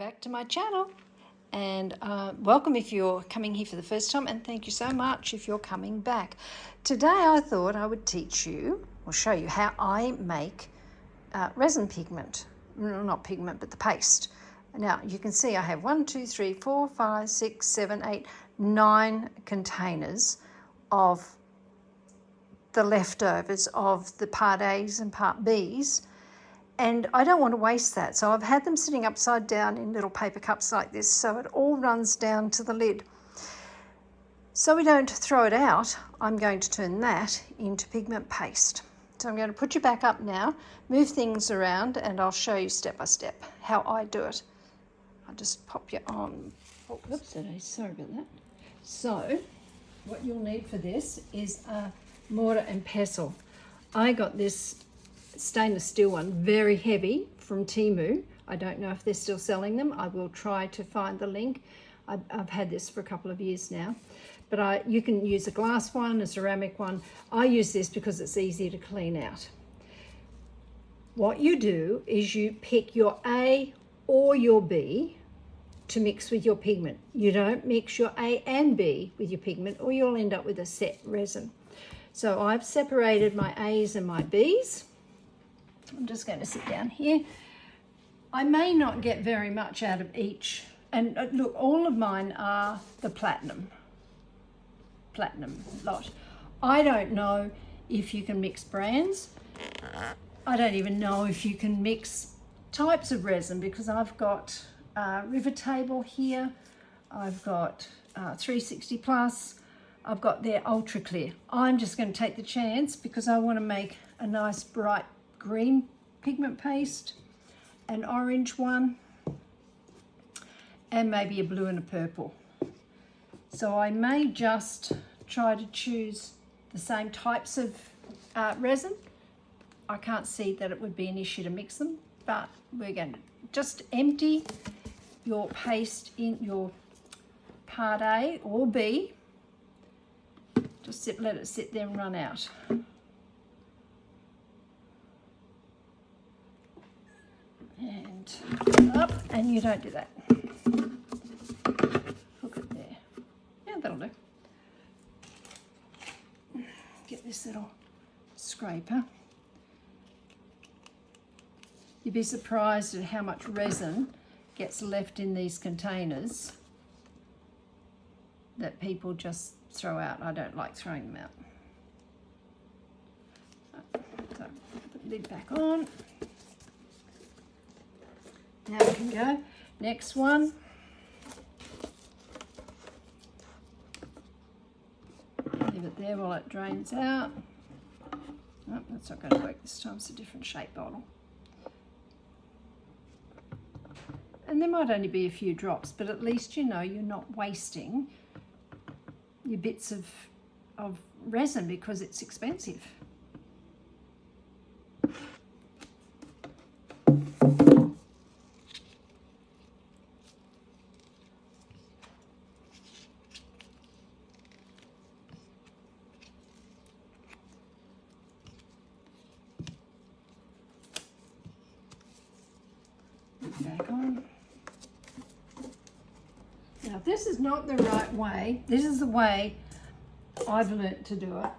back to my channel, and welcome if you're coming here for the first time, and thank you so much if you're coming back. Today I thought I would teach you or show you how I make resin pigment. No, not pigment, but the paste. Now you can see I have 1, 2, 3, 4, 5, 6, 7, 8, 9 containers of the leftovers of the part A's and part B's. And I don't want to waste that, so I've had them sitting upside down in little paper cups like this, so it all runs down to the lid. So we don't throw it out, I'm going to turn that into pigment paste. So I'm going to put you back up now, move things around, and I'll show you step by step how I do it. I'll just pop you on. Oh, whoops, sorry about that. So what you'll need for this is a mortar and pestle. I got this stainless steel one, very heavy, from Temu. I don't know if they're still selling them. I will try to find the link. I've had this for a couple of years now, but you can use a glass one, a ceramic one. I use this because it's easy to clean out. What you do is you pick your A or your B to mix with your pigment. You don't mix your A and B with your pigment, or you'll end up with a set resin. So I've separated my A's and my B's. I'm just going to sit down here. I may not get very much out of each. And look, all of mine are the platinum lot. I don't know if you can mix brands. I don't even know if you can mix types of resin, because I've got River Table here. I've got 360 Plus. I've got their Ultra Clear. I'm just going to take the chance because I want to make a nice bright green pigment paste, an orange one, and maybe a blue and a purple. So I may just try to choose the same types of resin. I can't see that it would be an issue to mix them, but we're going to just empty your paste in your part A or B. Just let it sit there and run out. And up, and you don't do that. Hook it there. Yeah, that'll do. Get this little scraper. You'd be surprised at how much resin gets left in these containers that people just throw out. I don't like throwing them out. So put the lid back on. Now we can go. Next one. Leave it there while it drains out. Oh, that's not going to work this time. It's a different shape bottle. And there might only be a few drops, but at least you know you're not wasting your bits of resin because it's expensive. Back on. Now, if this is not the right way, this is the way I've learnt to do it.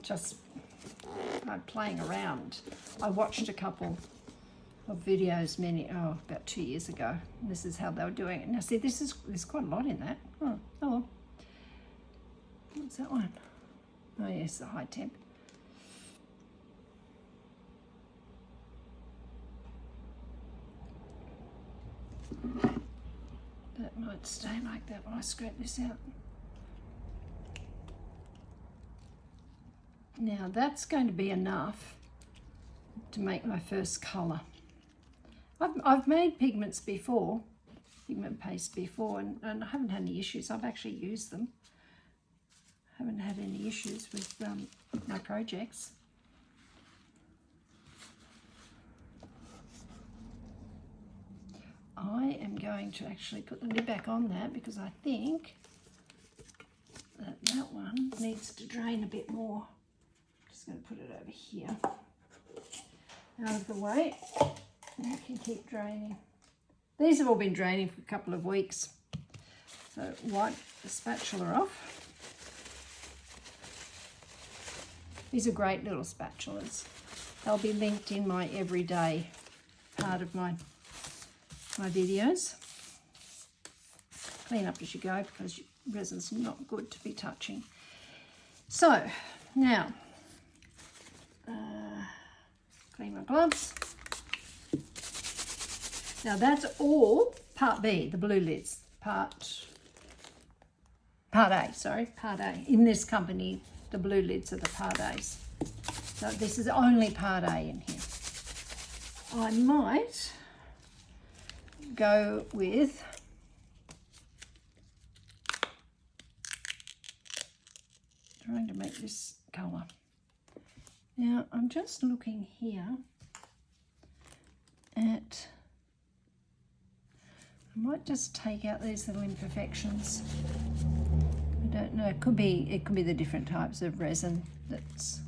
Just playing around. I watched a couple of videos about 2 years ago. And this is how they were doing it. Now, see, there's quite a lot in that. Oh, what's that one? Oh, yes, the high temp. That might stay like that when I scrape this out. Now that's going to be enough to make my first colour. I've made pigments before, pigment paste before, and I haven't had any issues. I've actually used them. I haven't had any issues with my projects. I am going to actually put the lid back on that because I think that one needs to drain a bit more. Just going to put it over here, out of the way, and it can keep draining. These have all been draining for a couple of weeks. So wipe the spatula off. These are great little spatulas. They'll be linked in my everyday part of my videos. Clean up as you go because resin's not good to be touching. So now, clean my gloves. Now that's all part B, the blue lids. Part A, sorry, part A. In this company, the blue lids are the part A's. So this is only part A in here. I might go with trying to make this colour. Now I'm just looking here at, I might just take out these little imperfections. I don't know, it could be the different types of resin that's,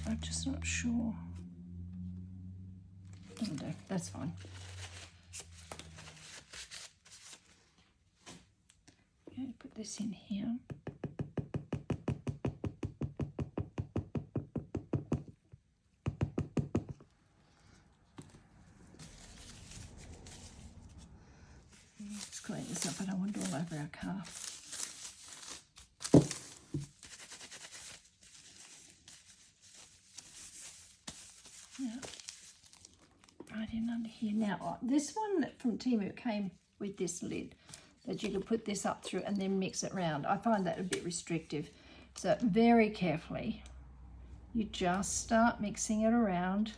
I'm just not sure. That'll do, that's fine. Okay, put this in here. Let's clean this up, I don't want it all over our car. Right in under here. Now, this one from Temu came with this lid that you could put this up through and then mix it round. I find that a bit restrictive. So very carefully, you just start mixing it around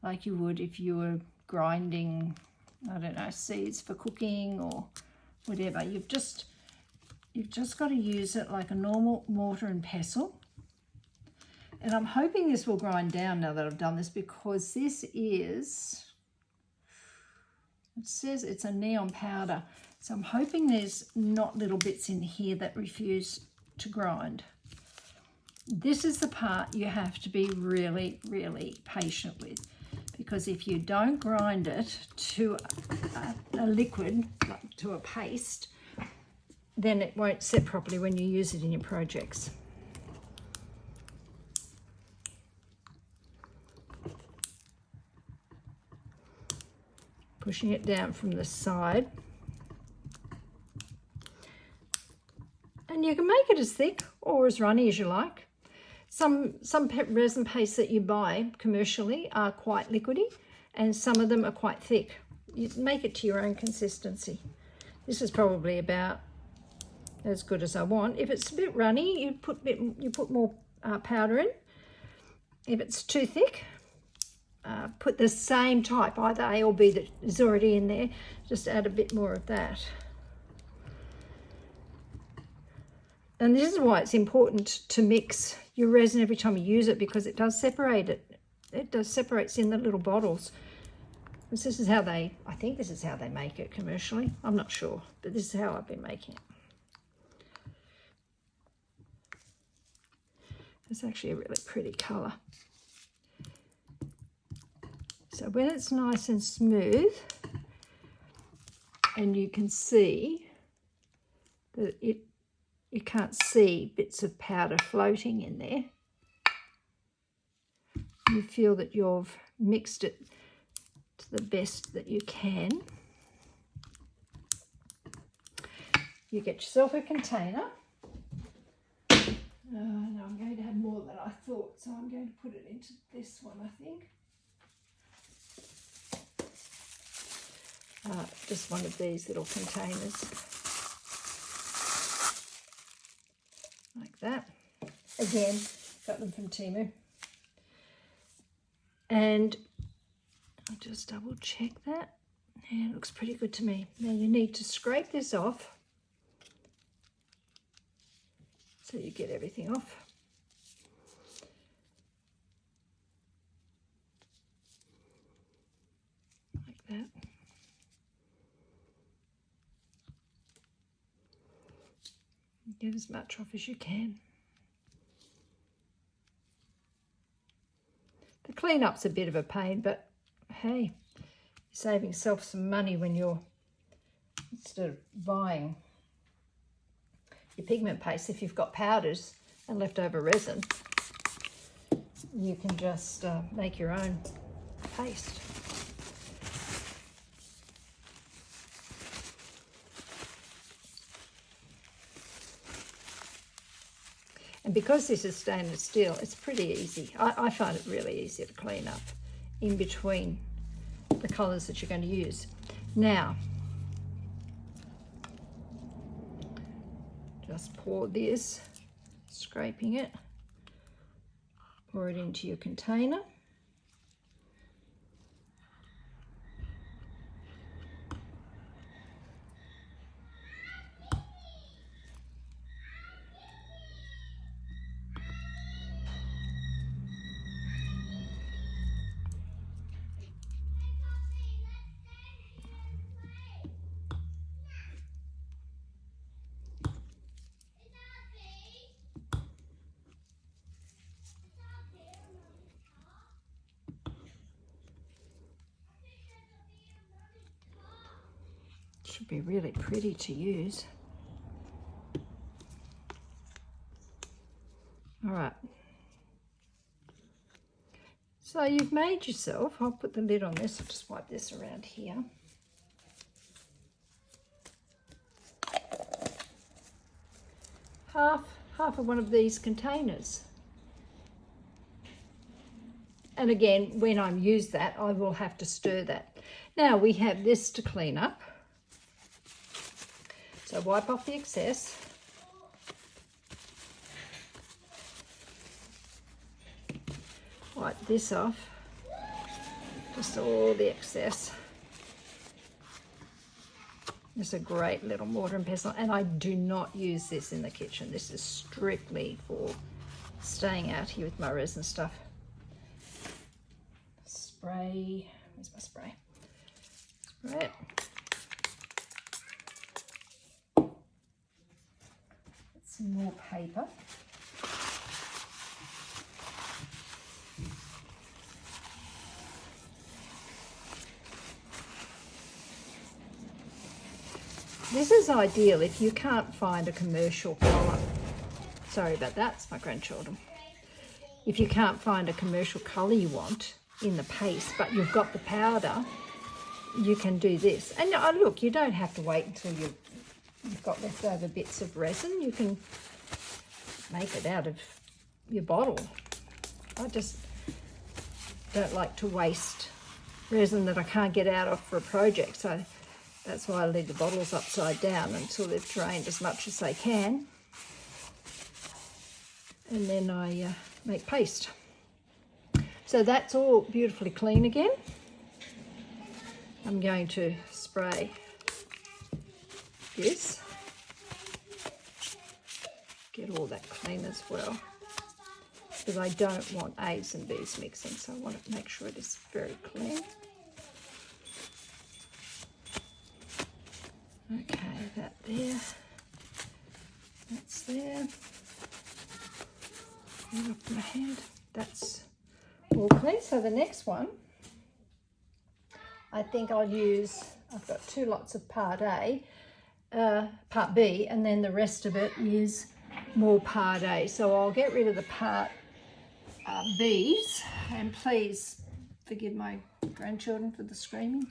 like you would if you were grinding, I don't know, seeds for cooking or whatever. You've just got to use it like a normal mortar and pestle. And I'm hoping this will grind down now that I've done this, because this is, it says it's a neon powder. So I'm hoping there's not little bits in here that refuse to grind. This is the part you have to be really, really patient with, because if you don't grind it to a liquid, like to a paste, then it won't set properly when you use it in your projects. Pushing it down from the side. And you can make it as thick or as runny as you like. Some resin pastes that you buy commercially are quite liquidy, and some of them are quite thick. You make it to your own consistency. This is probably about as good as I want. If it's a bit runny, you put more powder in. If it's too thick, put the same type, either A or B that is already in there, just add a bit more of that. And this is why it's important to mix your resin every time you use it, because it does separate it. It does separates in the little bottles. This is how I think this is how they make it commercially. I'm not sure, but this is how I've been making it. It's actually a really pretty colour. So when it's nice and smooth, and you can see that you can't see bits of powder floating in there, you feel that you've mixed it to the best that you can. You get yourself a container. No, I'm going to have more than I thought, so I'm going to put it into this one, I think. Just one of these little containers. Like that. Again, got them from Temu. And I'll just double check that. Yeah, it looks pretty good to me. Now you need to scrape this off so you get everything off. Like that. Get as much off as you can. The cleanup's a bit of a pain, but hey, saving yourself some money when you're, instead of buying your pigment paste, if you've got powders and leftover resin, you can just make your own paste. And because this is stainless steel, it's pretty easy. I find it really easy to clean up in between the colours that you're going to use. Now, just pour this, scraping it, pour it into your container. Should be really pretty to use. All right. So you've made yourself, I'll put the lid on this, I'll just wipe this around here. Half of one of these containers. And again, when I use that, I will have to stir that. Now we have this to clean up. So wipe off the excess. Wipe this off. Just all the excess. It's a great little mortar and pestle, and I do not use this in the kitchen. This is strictly for staying out here with my resin stuff. Spray, where's my spray? Spray it. Some more paper. This is ideal if you can't find a commercial colour. Sorry about that, it's my grandchildren. If you can't find a commercial colour you want in the paste, but you've got the powder, you can do this. And look, you don't have to wait until you've got leftover bits of resin. You can make it out of your bottle. I just don't like to waste resin that I can't get out of for a project, so that's why I leave the bottles upside down until they've drained as much as they can. And then I make paste. So that's all beautifully clean again. I'm going to spray this. Get all that clean as well, because I don't want A's and B's mixing, so I want to make sure it is very clean. Okay, that there, that's there. Get off my hand. That's all clean. So the next one, I think I'll use, I've got 2 lots of part A, part B, and then the rest of it is more part A. So I'll get rid of the part B's, and please forgive my grandchildren for the screaming.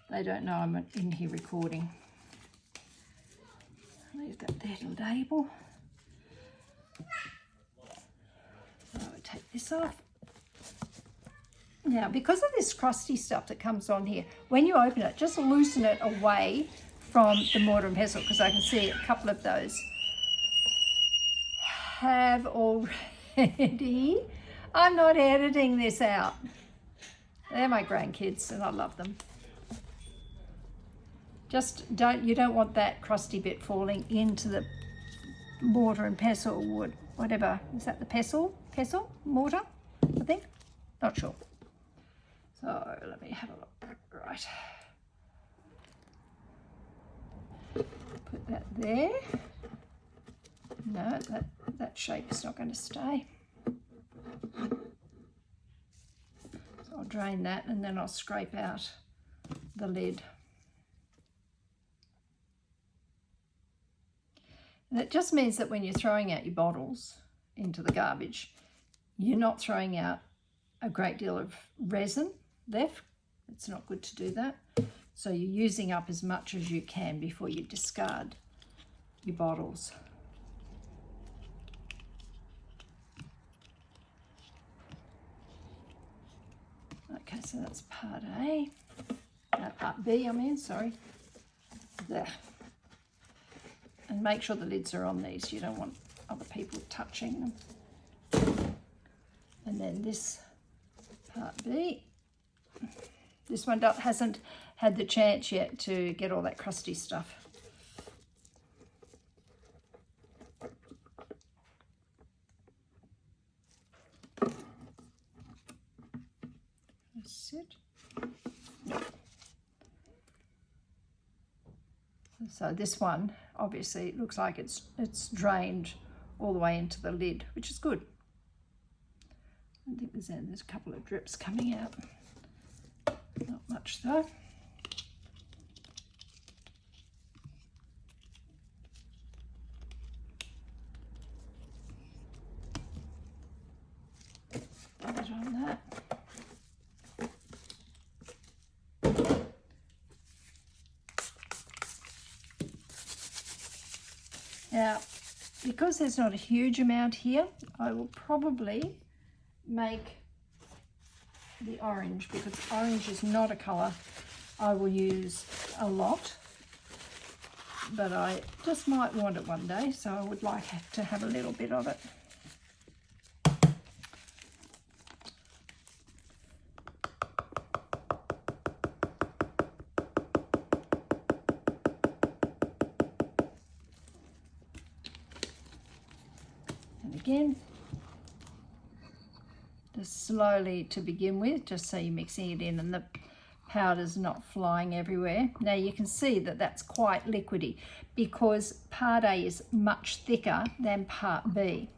They don't know I'm in here recording. Leave that there to label. So I take this off. Now, because of this crusty stuff that comes on here, when you open it, just loosen it away from the mortar and pestle, because I can see a couple of those have already. I'm not editing this out. They're my grandkids and I love them. Just you don't want that crusty bit falling into the mortar and pestle wood, whatever. Is that the pestle? Mortar, I think? Not sure. So let me have a look. Right. Put that there. No, that shape is not going to stay. So I'll drain that and then I'll scrape out the lid. And it just means that when you're throwing out your bottles into the garbage, you're not throwing out a great deal of resin left. It's not good to do that. So you're using up as much as you can before you discard your bottles. Okay, so that's part A. Part B, I mean, sorry. There. And make sure the lids are on these. You don't want other people touching them. And then this part B. This one hasn't had the chance yet to get all that crusty stuff. That's it. So this one, obviously, it looks like it's drained all the way into the lid, which is good. I think there's a couple of drips coming out. Not much though. Put it on that. Now, because there's not a huge amount here, I will probably make the orange, because orange is not a colour I will use a lot, but I just might want it one day, so I would like to have a little bit of it. And again, just slowly to begin with, just so you're mixing it in and the powder's not flying everywhere. Now you can see that that's quite liquidy because part A is much thicker than part B.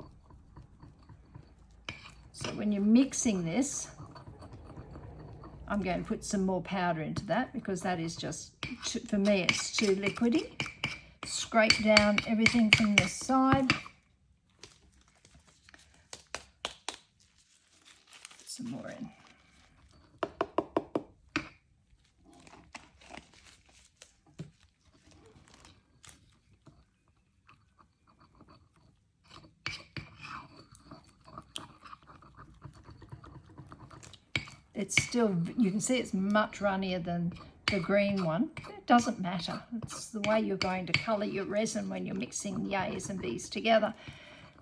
So when you're mixing this, I'm going to put some more powder into that because that is just, for me, it's too liquidy. Scrape down everything from this side. Some more in. It's still, you can see it's much runnier than the green one. It doesn't matter. It's the way you're going to colour your resin when you're mixing the A's and B's together.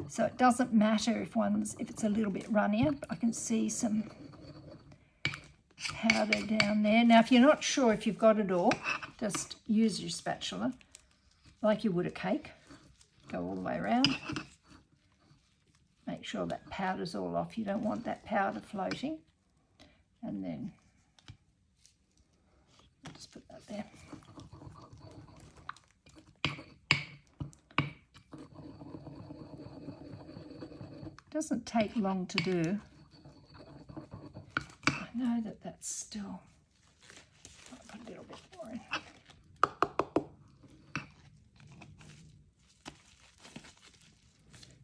So it doesn't matter if it's a little bit runnier. I can see some powder down there. Now, if you're not sure if you've got it all, just use your spatula like you would a cake. Go all the way around. Make sure that powder's all off. You don't want that powder floating. And then I'll just put that there. Doesn't take long to do. I know that that's still, I'll put a little bit more in.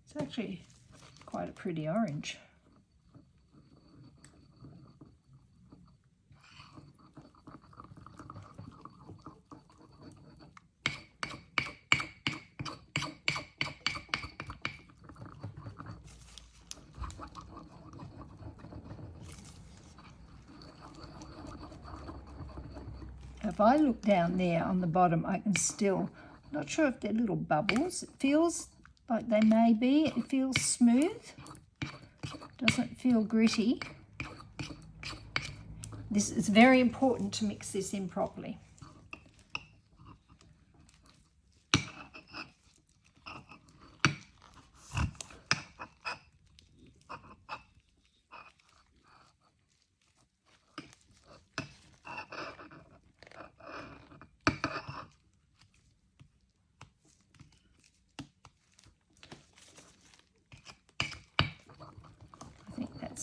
It's actually quite a pretty orange. If I look down there on the bottom, I can still, not sure if they're little bubbles. It feels like they may be. It feels smooth. Doesn't feel gritty. This is very important to mix this in properly.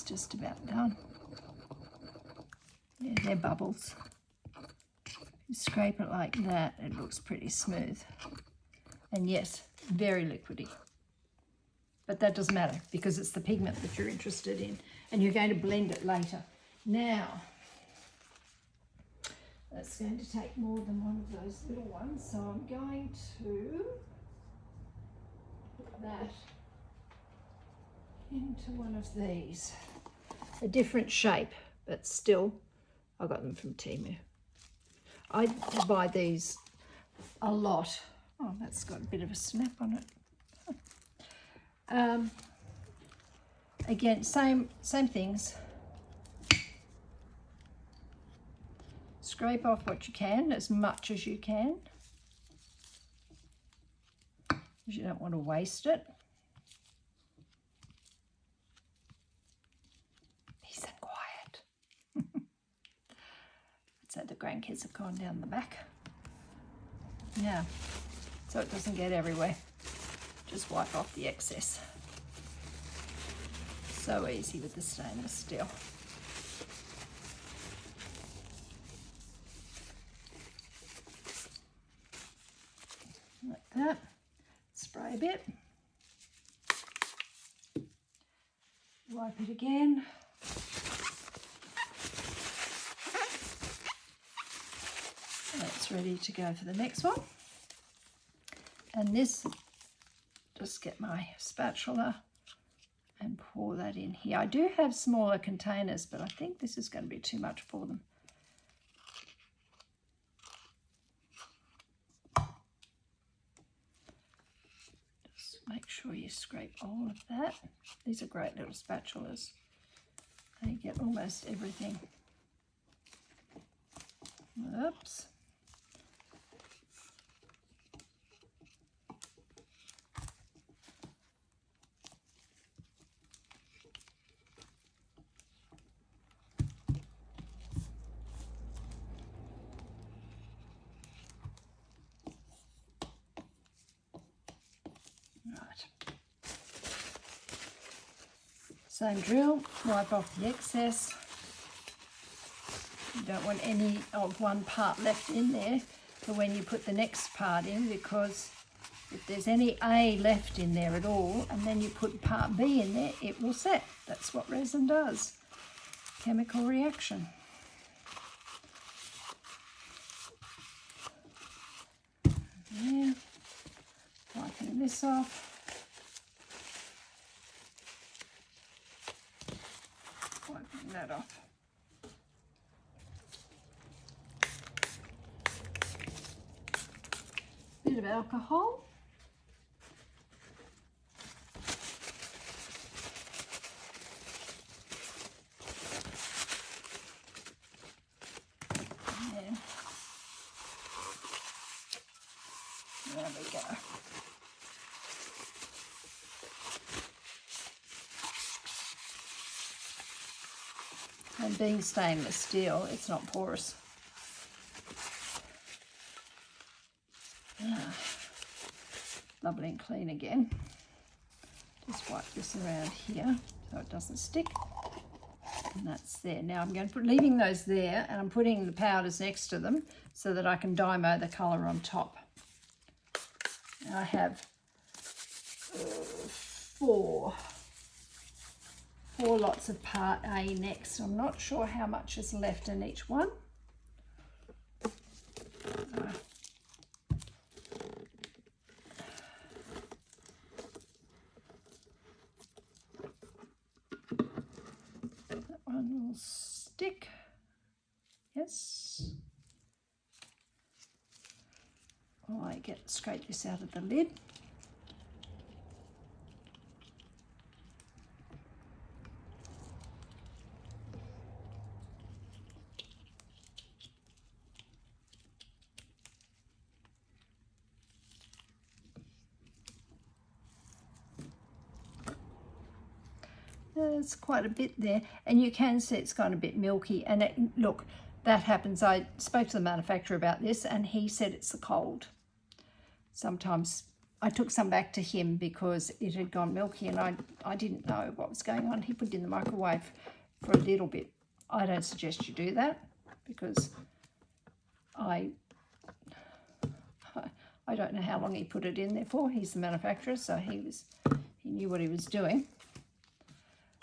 Just about done. Yeah, they're bubbles. You scrape it like that, it looks pretty smooth. And yes, very liquidy. But that doesn't matter because it's the pigment that you're interested in and you're going to blend it later. Now, that's going to take more than one of those little ones, so I'm going to put that into one of these. A different shape, but still, I got them from Temu. I buy these a lot. Oh, that's got a bit of a snap on it. Again, same things. Scrape off what you can, as much as you can, because you don't want to waste it. Peace and quiet. So the grandkids have gone down the back. Now, so it doesn't get everywhere, just wipe off the excess. So easy with the stainless steel. Like that. Spray a bit. Wipe it again. That's ready to go for the next one. And this, just get my spatula and pour that in here. I do have smaller containers, but I think this is going to be too much for them. Just make sure you scrape all of that. These are great little spatulas. They get almost everything. Oops. Same drill, wipe off the excess. You don't want any of one part left in there for when you put the next part in, because if there's any A left in there at all and then you put part B in there, it will set. That's what resin does. Chemical reaction. There. Wiping this off. Wiping that off. Bit of alcohol. And there we go. And being stainless steel, it's not porous. Lovely and clean again. Just wipe this around here so it doesn't stick. And that's there. Now I'm going to leaving those there, and I'm putting the powders next to them so that I can dymo the colour on top. And I have four lots of part A next. I'm not sure how much is left in each one. That one will stick. Yes. Oh, I scrape this out of the lid. There's quite a bit there, and you can see it's gone a bit milky, and look, that happens. I spoke to the manufacturer about this and he said it's the cold. Sometimes I took some back to him because it had gone milky and I didn't know what was going on. He put it in the microwave for a little bit. I don't suggest you do that. because I don't know how long he put it in there for. He's the manufacturer, so he knew what he was doing.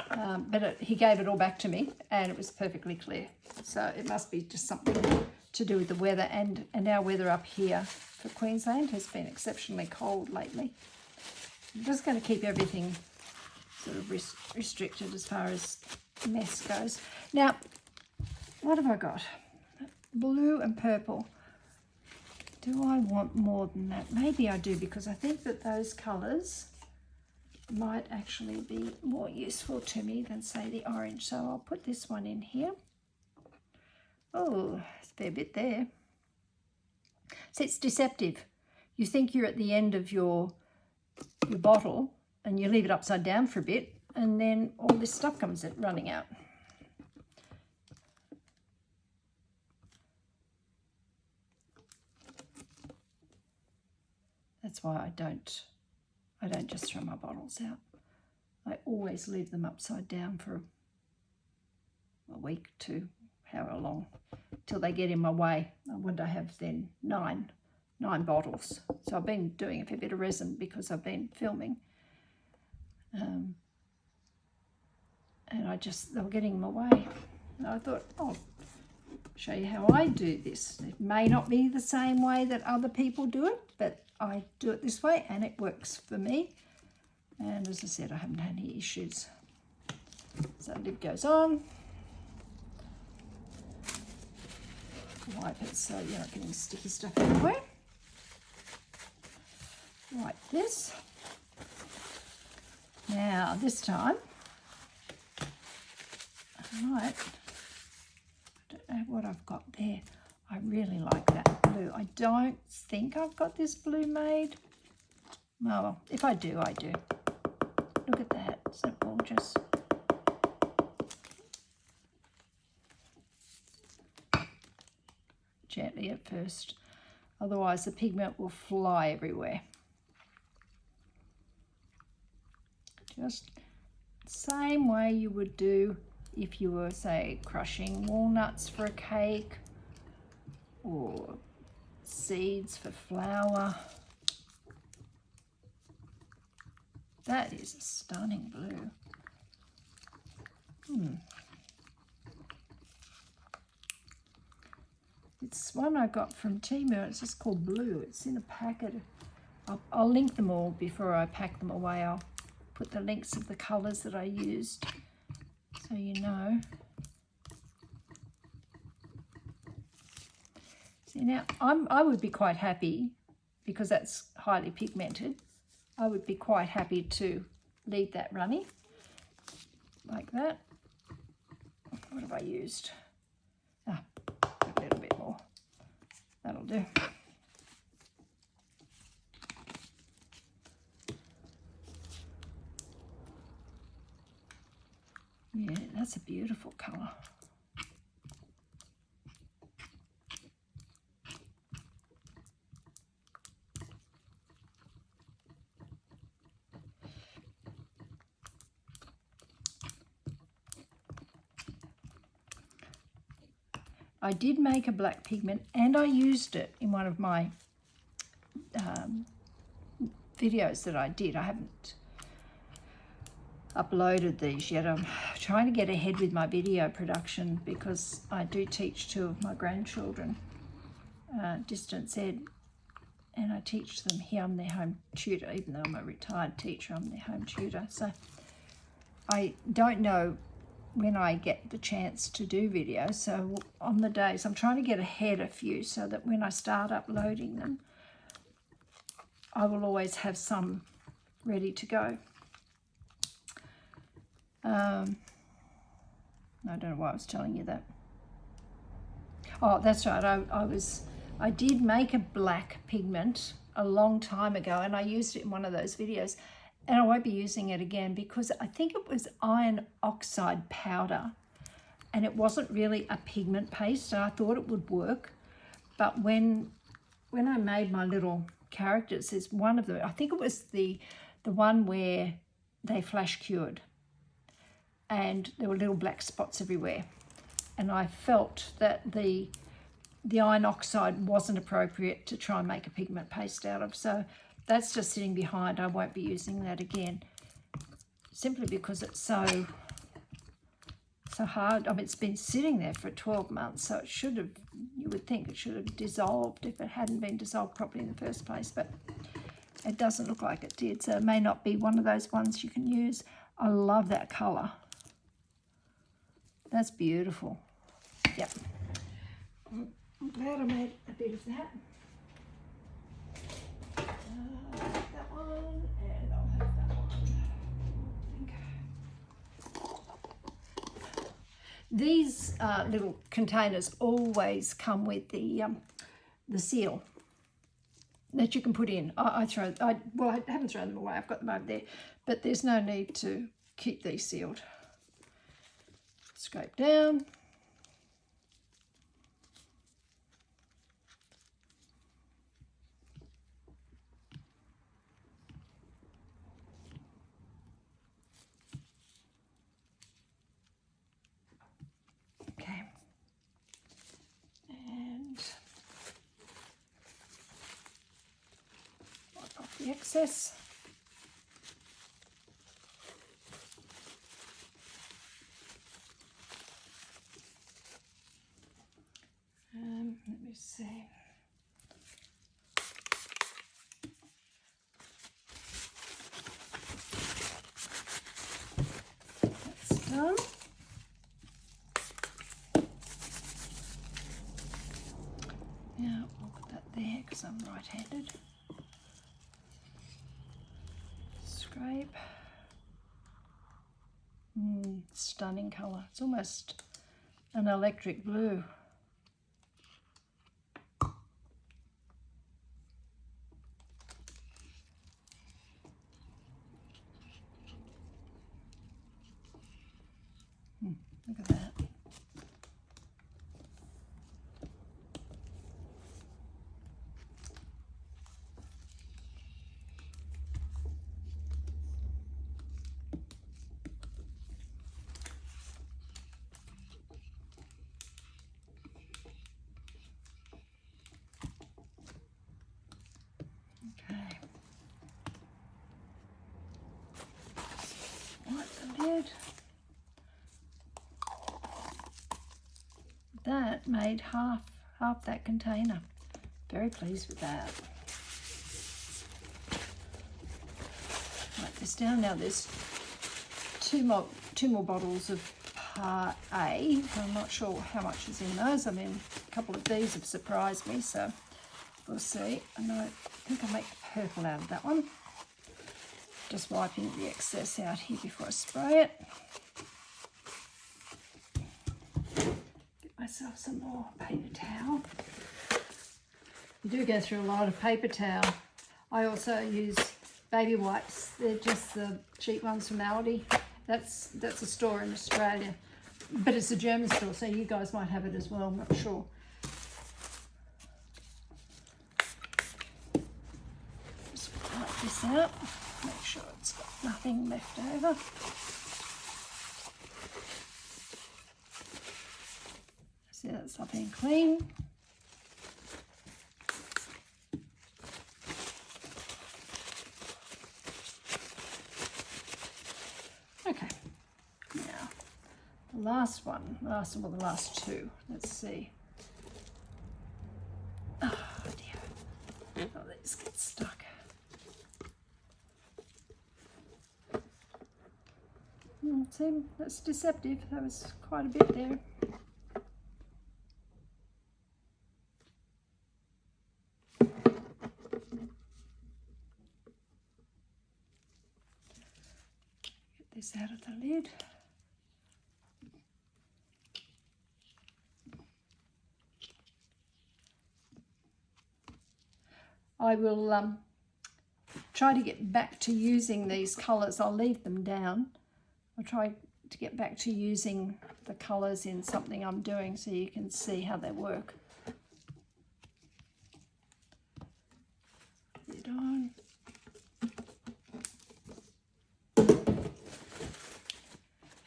But he gave it all back to me, and it was perfectly clear. So it must be just something to do with the weather, and our weather up here for Queensland has been exceptionally cold lately. I'm just going to keep everything sort of restricted as far as mess goes. Now, what have I got? Blue and purple. Do I want more than that? Maybe I do, because I think that those colours might actually be more useful to me than, say, the orange. So I'll put this one in here. Oh, it's a fair bit there. So it's deceptive. You think you're at the end of your bottle and you leave it upside down for a bit, and then all this stuff comes running out. That's why I don't just throw my bottles out. I always leave them upside down for a week to however long, till they get in my way. I want to have then nine bottles. So I've been doing a fair bit of resin because I've been filming. And they were getting in my way. And I thought, I'll show you how I do this. It may not be the same way that other people do it, but I do it this way and it works for me. And as I said, I haven't had any issues. So the lid goes on. Wipe it so you're not getting sticky stuff everywhere. Like this. Now this time, I don't know what I've got there. I really like that blue. I don't think I've got this blue made. Well, if I do, I do. Look at that. Isn't that gorgeous? Gently at first. Otherwise, the pigment will fly everywhere. Just the same way you would do if you were, say, crushing walnuts for a cake or seeds for flour. That is a stunning blue. It's one I got from Temu. It's just called Blue. It's in a packet. I'll link them all before I pack them away. I'll put the links of the colours that I used so you know. See, now I would be quite happy, because that's highly pigmented, I would be quite happy to leave that running like that. What have I used? A little bit more. That'll do. Yeah, that's a beautiful colour. I did make a black pigment and I used it in one of my videos that I did. I haven't uploaded these yet. I'm trying to get ahead with my video production because I do teach two of my grandchildren distance ed, and I teach them here. I'm their home tutor. Even though I'm a retired teacher, I'm their home tutor. So I don't know when I get the chance to do videos. So on the days, I'm trying to get ahead a few so that when I start uploading them, I will always have some ready to go. I don't know why I was telling you that. Oh, that's right. I did make a black pigment a long time ago, and I used it in one of those videos, and I won't be using it again because I think it was iron oxide powder, and it wasn't really a pigment paste, and I thought it would work. But when I made my little characters, there's one of them, I think it was the one where they flash cured, and there were little black spots everywhere. and I felt that the iron oxide wasn't appropriate to try and make a pigment paste out of. So that's just sitting behind. I won't be using that again, simply because it's so hard. I mean, it's been sitting there for 12 months, so it should have, you would think it should have dissolved if it hadn't been dissolved properly in the first place, but it doesn't look like it did, so it may not be one of those ones you can use. I love that colour. That's beautiful. Yep. I'm glad I made a bit of that. That one, and I'll have that one. These little containers always come with the seal that you can put in. Well, I haven't thrown them away. I've got them over there, but there's no need to keep these sealed. Scrape down. Okay. And wipe off the excess. Let me see. That's done. Yeah, I'll put that there because I'm right-handed. Scrape. Stunning colour. It's almost an electric blue. Look at that. Okay. Wipe the lid. That made half that container. Very pleased with that. Write this down. Now there's two more bottles of Part A. I'm not sure how much is in those. I mean, a couple of these have surprised me, so we'll see. And I think I'll make the purple out of that one. Just wiping the excess out here before I spray it. Myself some more paper towel. You do go through a lot of paper towel. I also use baby wipes. They're just the cheap ones from Aldi. That's a store in Australia, but it's a German store, so you guys might have it as well. I'm not sure. Just wipe this out. Make sure it's got nothing left over. See, that's nothing clean. Okay, now the last the last two. Let's see. Oh dear, oh, these get stuck. See, that's deceptive. That was quite a bit there. This out of the lid. I will try to get back to using these colours. I'll leave them down. I'll try to get back to using the colours in something I'm doing so you can see how they work. Lid on.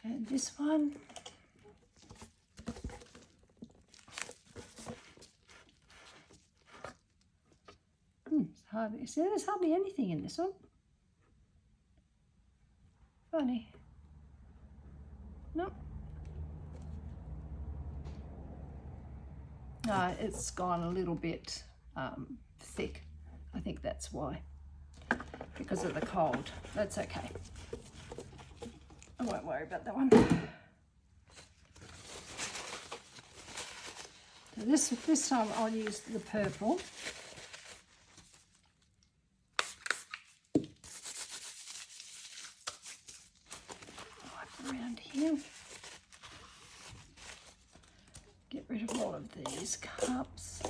And this one. Hardly, see, there's hardly anything in this one. Funny. Nope. No, it's gone a little bit thick. I think that's why, because of the cold. That's okay. I won't worry about that one. So this time I'll use the purple. Wipe around here. Get rid of all of these cups.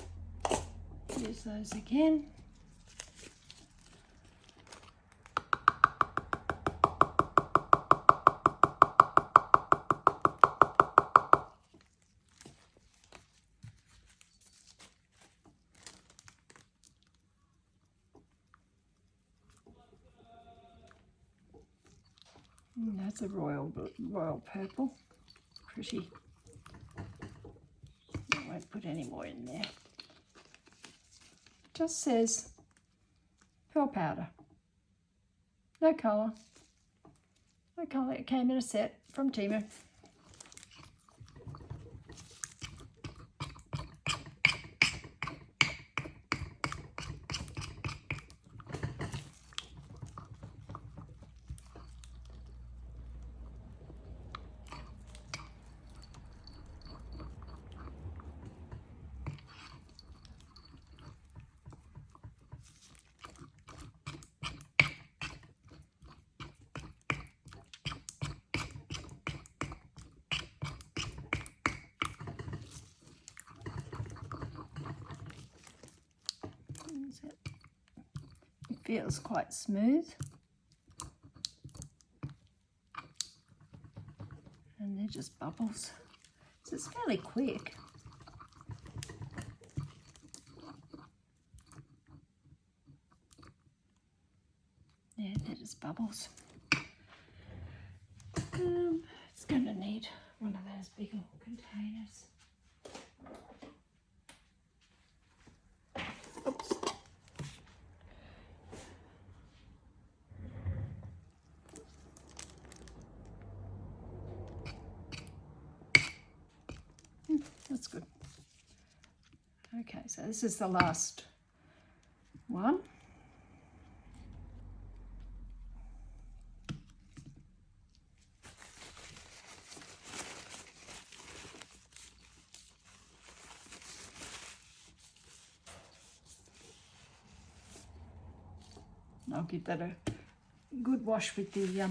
Use those again. That's a royal purple. Pretty. I won't put any more in there. Just says pearl powder. No colour. No colour. It came in a set from Temu. It feels quite smooth, and they're just bubbles, so it's fairly quick. Yeah, they're just bubbles. It's going to need one of those bigger containers. Oops. That's good. Okay, so this is the last one. I'll give that a good wash with the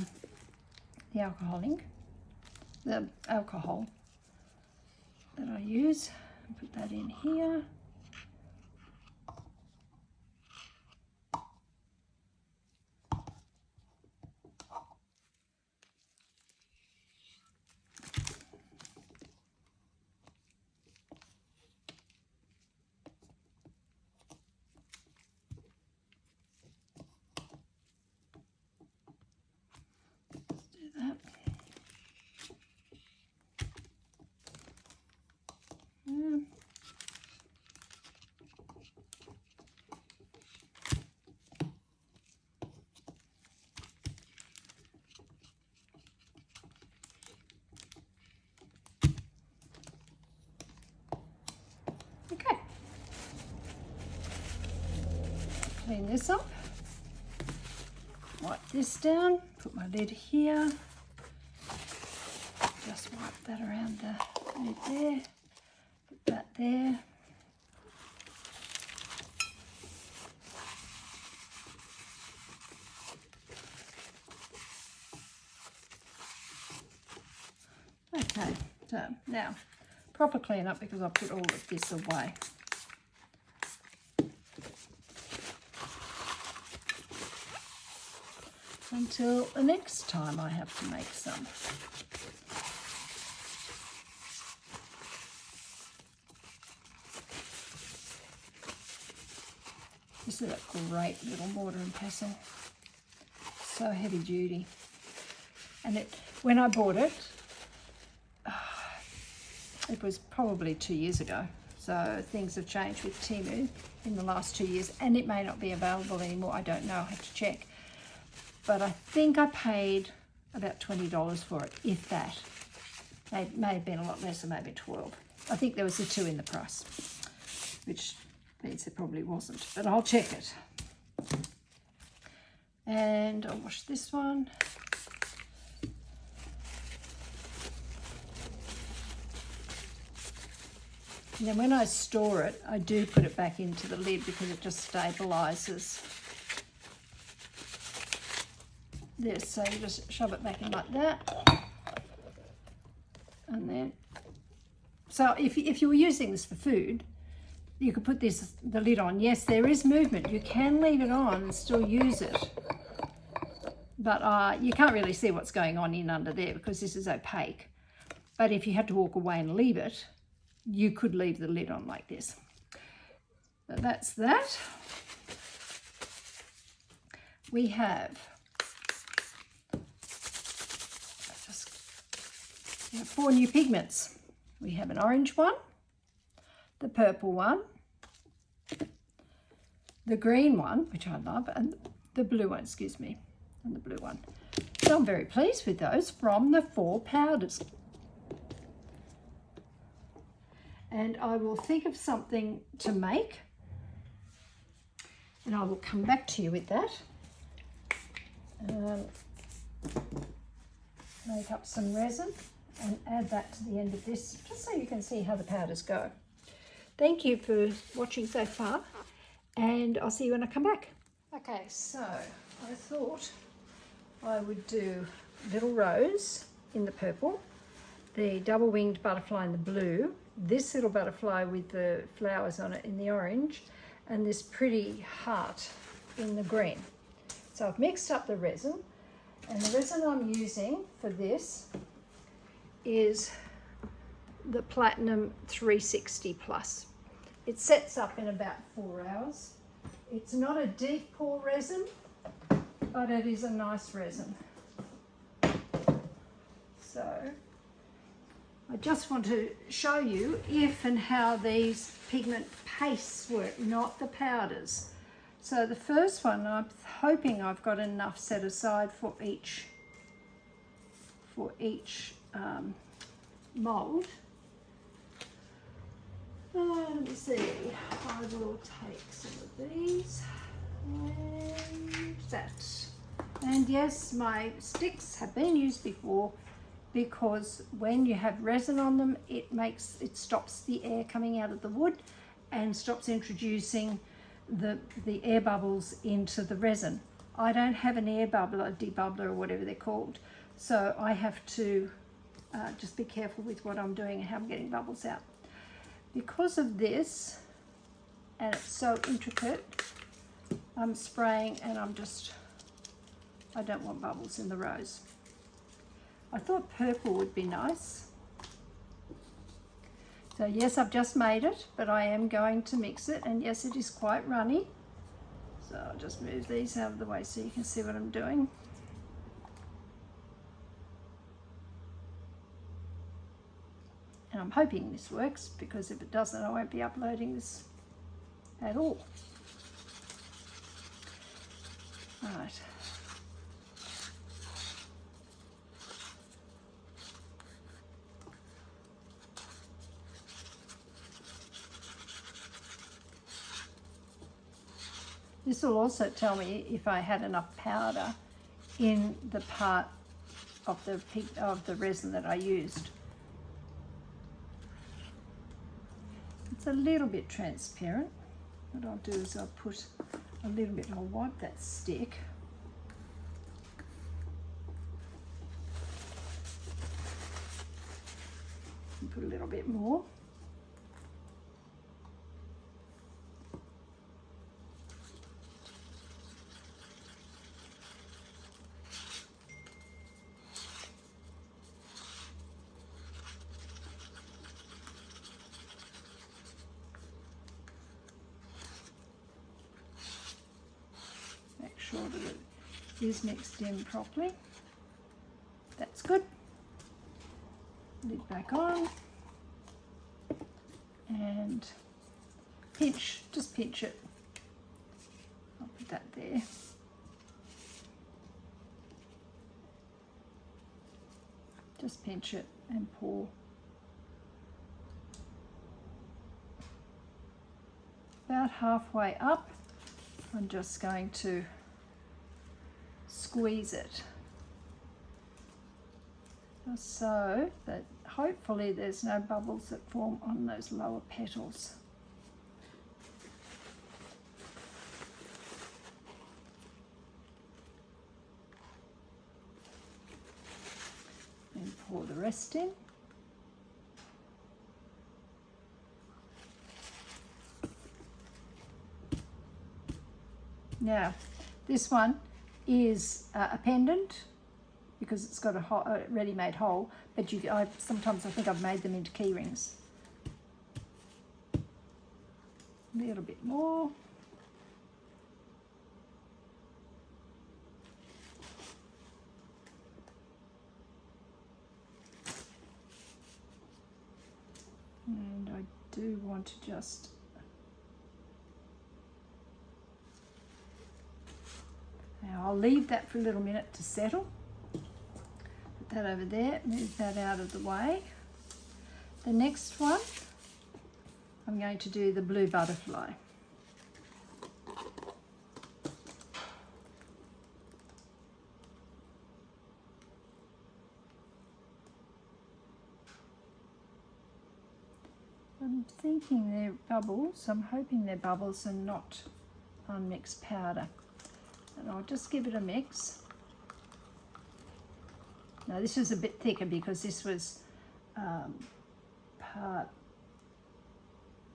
alcohol ink, the alcohol that I use. Put that in here. Okay, clean this up, wipe this down, put my lid here, just wipe that around the lid there, put that there. Okay, so now proper clean up because I put all of this away. Until the next time I have to make some. This is a great little mortar and pestle. So heavy duty. And when I bought it, it was probably 2 years ago. So things have changed with Temu in the last 2 years, and it may not be available anymore. I don't know, I have to check. But I think I paid about $20 for it, if that. It may have been a lot less, or maybe 12. I think there was a 2 in the price, which means it probably wasn't, but I'll check it. And I'll wash this one. And then when I store it, I do put it back into the lid because it just stabilizes this. So you just shove it back in like that. And then, so if you were using this for food, you could put the lid on. Yes, there is movement. You can leave it on and still use it. But you can't really see what's going on in under there because this is opaque. But if you had to walk away and leave it, you could leave the lid on like this. So that's that. We have 4 new pigments. We have an orange one, the purple one, the green one, which I love, and the blue one, and the blue one. So I'm very pleased with those from the 4 powders. And I will think of something to make, and I will come back to you with that. Make up some resin and add that to the end of this, just so you can see how the powders go. Thank you for watching so far, and I'll see you when I come back. Okay, so I thought I would do little rose in the purple, the double-winged butterfly in the blue, this little butterfly with the flowers on it in the orange, and this pretty heart in the green. So I've mixed up the resin, and the resin I'm using for this is the Platinum 360 Plus. It sets up in about 4 hours. It's not a deep pour resin, but it is a nice resin. So I just want to show you if and how these pigment pastes work, not the powders. So the first one, I'm hoping I've got enough set aside for each mould. Let me see, I will take some of these and that. And yes, my sticks have been used before, because when you have resin on them, it stops the air coming out of the wood and stops introducing the air bubbles into the resin. I don't have an air bubbler, debubbler, or whatever they're called, so I have to just be careful with what I'm doing and how I'm getting bubbles out. Because of this, and it's so intricate, I'm spraying, and I don't want bubbles in the rose. I thought purple would be nice. So yes, I've just made it, but I am going to mix it, and yes, it is quite runny. So I'll just move these out of the way so you can see what I'm doing. And I'm hoping this works, because if it doesn't, I won't be uploading this at all. Right. This will also tell me if I had enough powder in the part of the resin that I used. It's a little bit transparent. What I'll do is I'll put a little bit, I'll wipe that stick. And put a little bit more. Sure that it is mixed in properly. That's good. Lid back on, and pinch, just pinch it. I'll put that there. Just pinch it and pour. About halfway up, I'm just going to squeeze it, just so that hopefully there's no bubbles that form on those lower petals. And pour the rest in. Now, this one is a pendant because it's got a ready-made hole, but sometimes I think I've made them into key rings. A little bit more. And I do want to just now I'll leave that for a little minute to settle. Put that over there, move that out of the way. The next one, I'm going to do the blue butterfly. I'm thinking they're bubbles. I'm hoping they're bubbles and not unmixed powder. And I'll just give it a mix. Now this was a bit thicker because this was part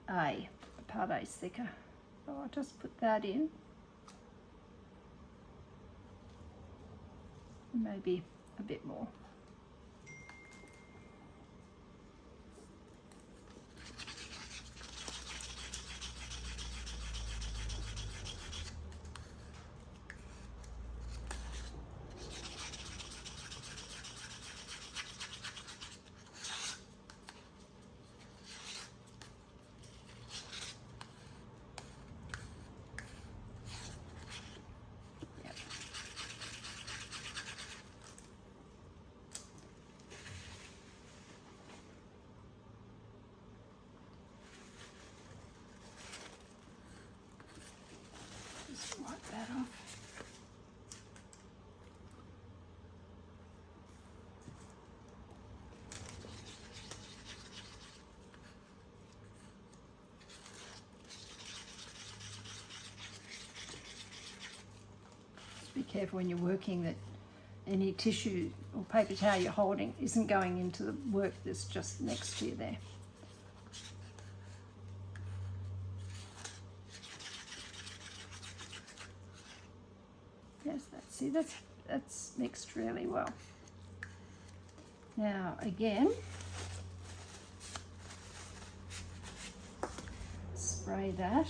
A. Part A is thicker. So I'll just put that in. Maybe a bit more. Wipe that off. Just be careful when you're working that any tissue or paper towel you're holding isn't going into the work that's just next to you there. Yes, that's mixed really well. Now again, spray that.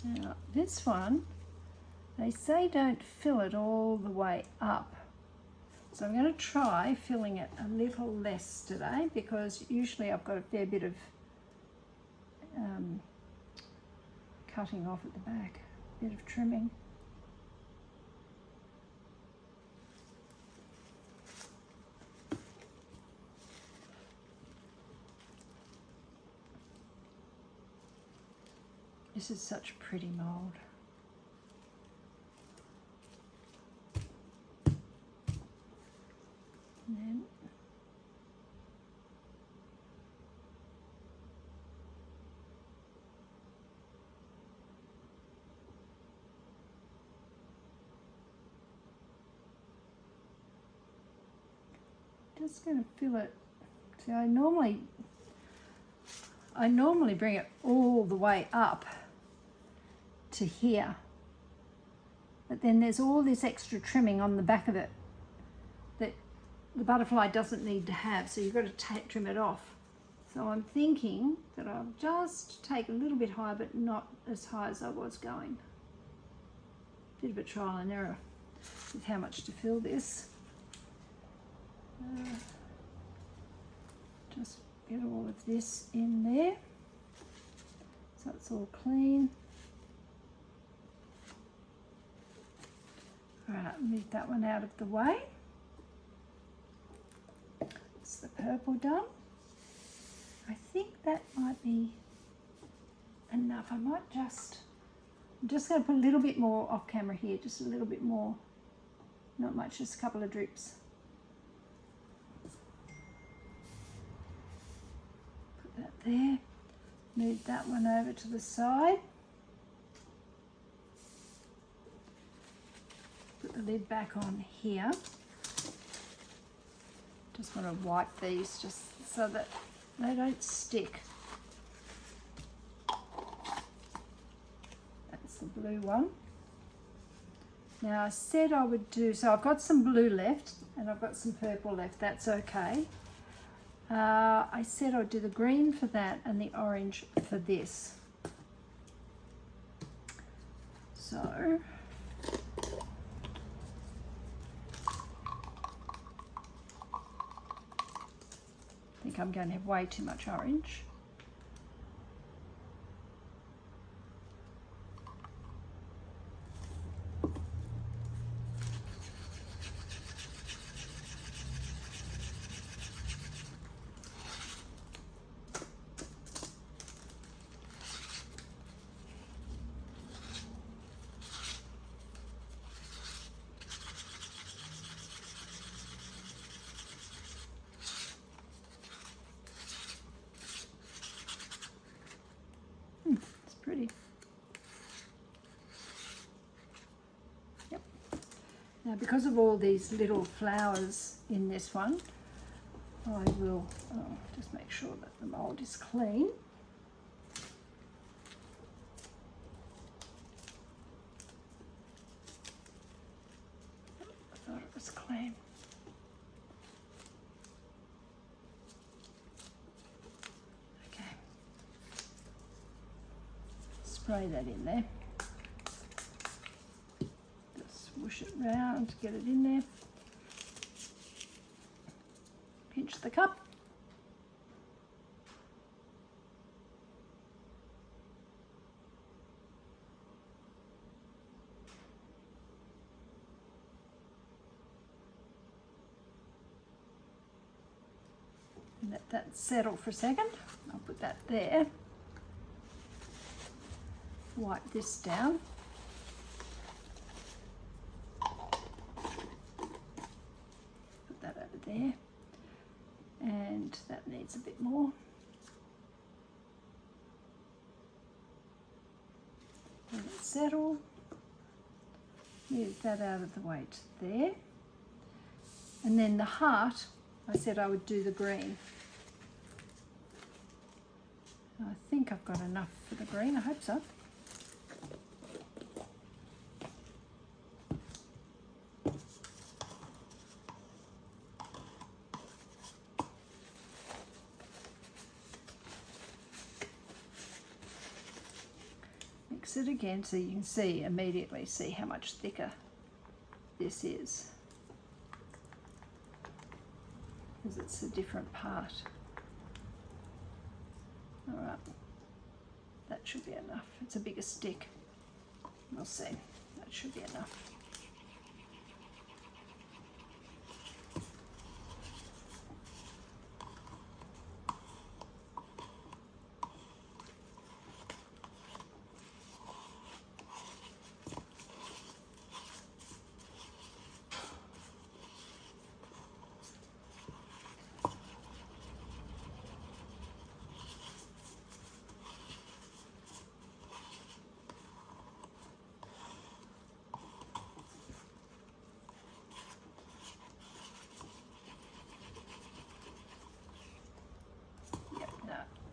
Now this one, they say don't fill it all the way up. So I'm going to try filling it a little less today because usually I've got a fair bit of cutting off at the back, a bit of trimming. This is such a pretty mould. And then just going to fill it. See, I normally bring it all the way up to here, but then there's all this extra trimming on the back of it that the butterfly doesn't need to have, so you've got to trim it off. So I'm thinking that I'll just take a little bit higher, but not as high as I was going. Bit of a trial and error with how much to fill this. Just get all of this in there so it's all clean. Alright, move that one out of the way. That's the purple done. I think that might be enough. I'm just going to put a little bit more off camera here, just a little bit more. Not much, just a couple of drips. Put that there. Move that one over to the side. Put the lid back on here. Just want to wipe these just so that they don't stick. That's the blue one. Now I said I would do, so I've got some blue left and I've got some purple left, that's okay. I said I'd do the green for that and the orange for this. So, I think I'm going to have way too much orange. It's pretty. Yep. Now because of all these little flowers in this one, I will just make sure that the mould is clean. I thought it was clean. Spray that in there. Just swoosh it round, get it in there. Pinch the cup. And let that settle for a second. I'll put that there. Wipe this down. Put that over there. And that needs a bit more. Let it settle. Move that out of the way to there. And then the heart, I said I would do the green. I think I've got enough for the green, I hope so. Mix it again so you can immediately see how much thicker this is, because it's a different part. All right, that should be enough. It's a bigger stick. We'll see. That should be enough.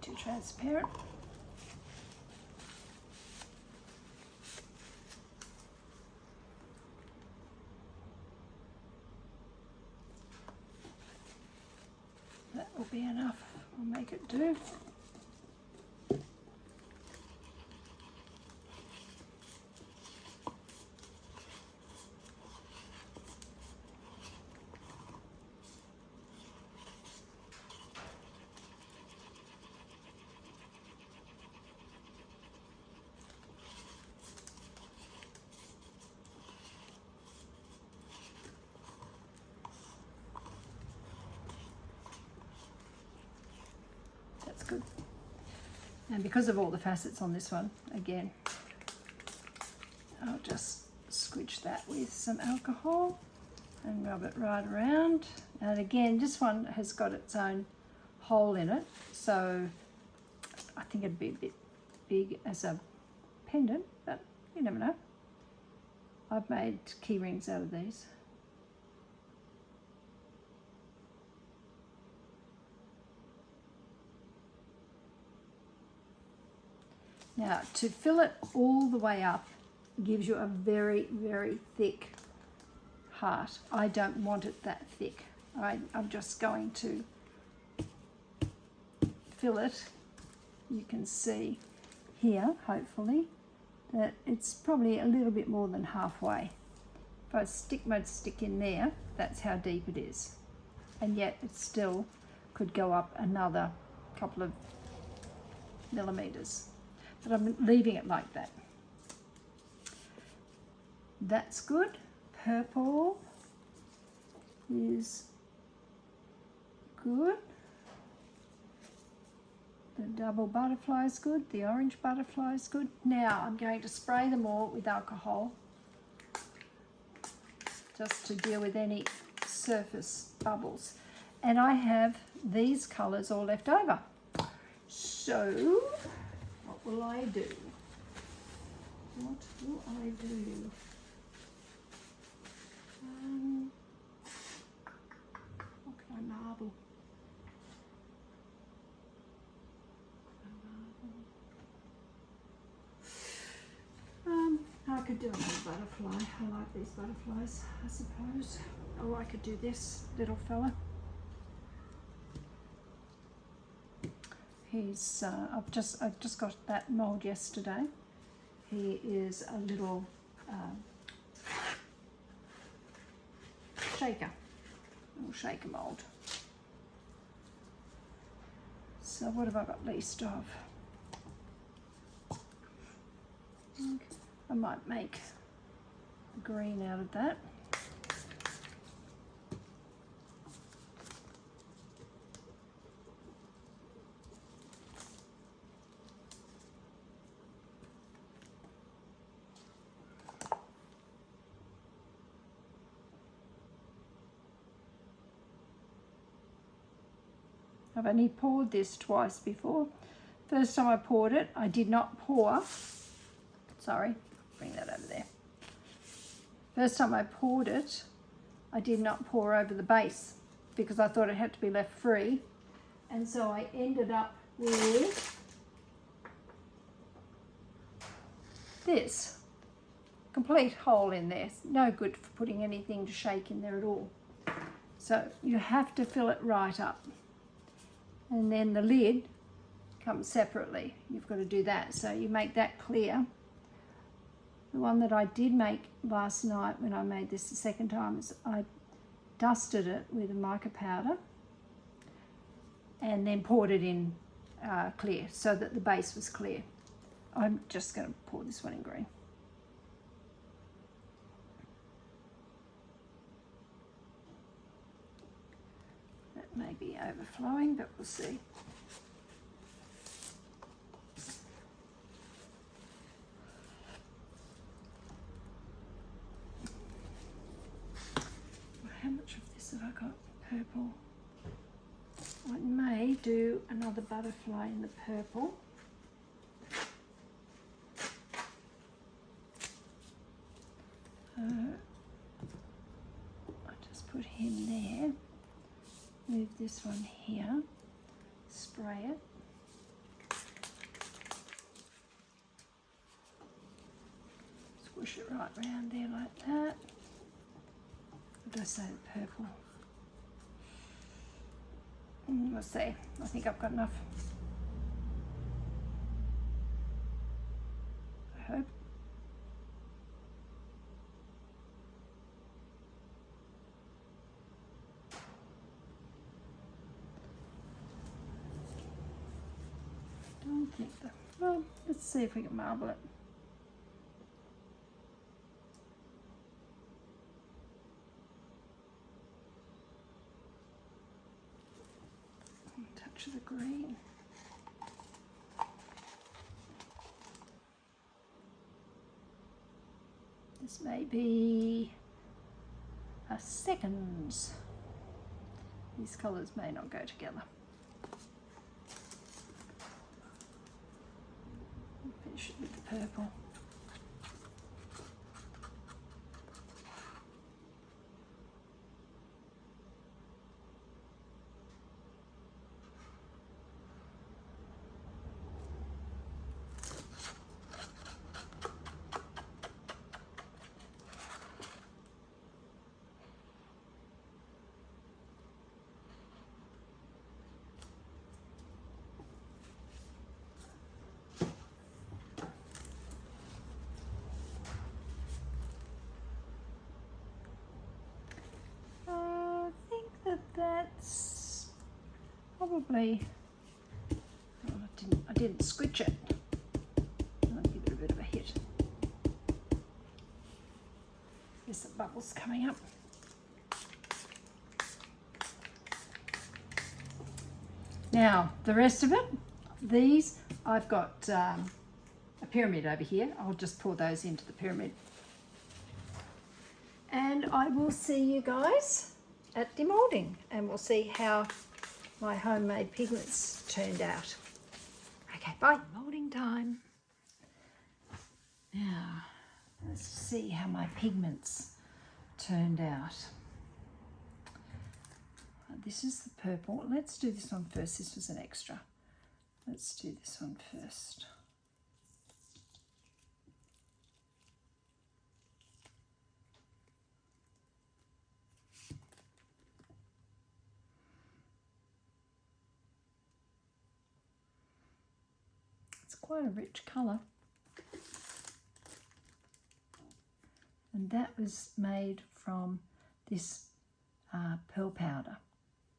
Too transparent. That will be enough. I'll make it do. good. And because of all the facets on this one, again, I'll just squidge that with some alcohol and rub it right around. And again, this one has got its own hole in it, so I think it'd be a bit big as a pendant, but you never know. I've made key rings out of these. Now, to fill it all the way up gives you a very, very thick heart. I don't want it that thick. I'm just going to fill it. You can see here, hopefully, that it's probably a little bit more than halfway. If I stick my stick in there, that's how deep it is. And yet it still could go up another couple of millimeters. But I'm leaving it like that. That's good. Purple is good. The double butterfly is good. The orange butterfly is good. Now I'm going to spray them all with alcohol just to deal with any surface bubbles. And I have these colours all left over. So what will I do? What will I do? What can I marble? I could do another butterfly. I like these butterflies, I suppose. Or I could do this little fella. He's I've just got that mold yesterday. He is a little shaker mold. So what have I got least of? I might make green out of that. I've only poured this twice before. First time I poured it, I did not pour, sorry, bring that over there. First time I poured it, I did not pour over the base because I thought it had to be left free. And so I ended up with this complete hole in there. No good for putting anything to shake in there at all. So you have to fill it right up. And then the lid comes separately. You've got to do that. So you make that clear. The one that I did make last night when I made this the second time is I dusted it with a mica powder and then poured it in clear so that the base was clear. I'm just going to pour this one in green. May be overflowing, but we'll see. How much of this have I got? Purple. I may do another butterfly in the purple. I'll just put him there. Move this one here, spray it. Squish it right round there like that. What did I say, the purple? We'll see. I think I've got enough. I hope. Well, let's see if we can marble it. Touch of the green. This may be a seconds. These colours may not go together. Finish it with the purple. That's probably, I didn't squidge it. I'll give it a bit of a hit. There's some bubbles coming up. Now the rest of it, these, I've got a pyramid over here. I'll just pour those into the pyramid. And I will see you guys at demoulding, and we'll see how my homemade pigments turned out. Okay, bye. Moulding time. Now, let's see how my pigments turned out. This is the purple. Let's do this one first. This was an extra. Let's do this one first. Quite a rich colour, and that was made from this pearl powder,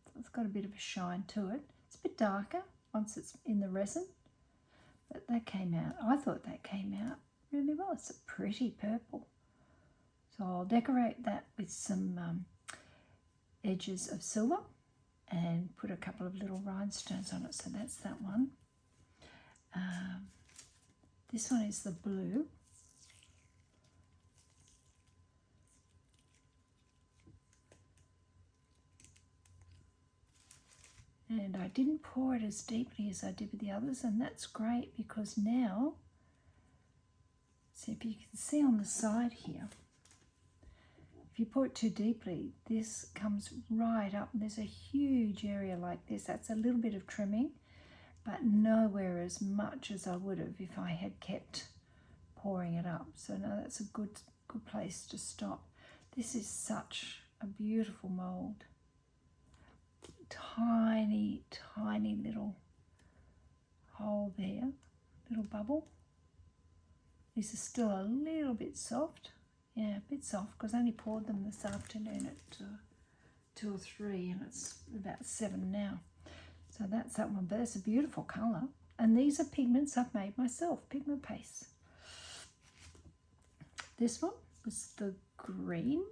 so it's got a bit of a shine to it. It's a bit darker once it's in the resin, but that came out, I thought that came out really well. It's a pretty purple, so I'll decorate that with some edges of silver and put a couple of little rhinestones on it. So that's that one. This one is the blue. And I didn't pour it as deeply as I did with the others, and that's great because now, see if you can see on the side here, if you pour it too deeply, this comes right up. There's a huge area like this. That's a little bit of trimming, but nowhere as much as I would have if I had kept pouring it up. So no, that's a good place to stop. This is such a beautiful mould. Tiny, tiny little hole there, little bubble. This is still a little bit soft. Yeah, a bit soft because I only poured them this afternoon at 2 or 3, and it's about 7 now. So that's that one, but it's a beautiful colour. And these are pigments I've made myself, pigment paste. This one was the green.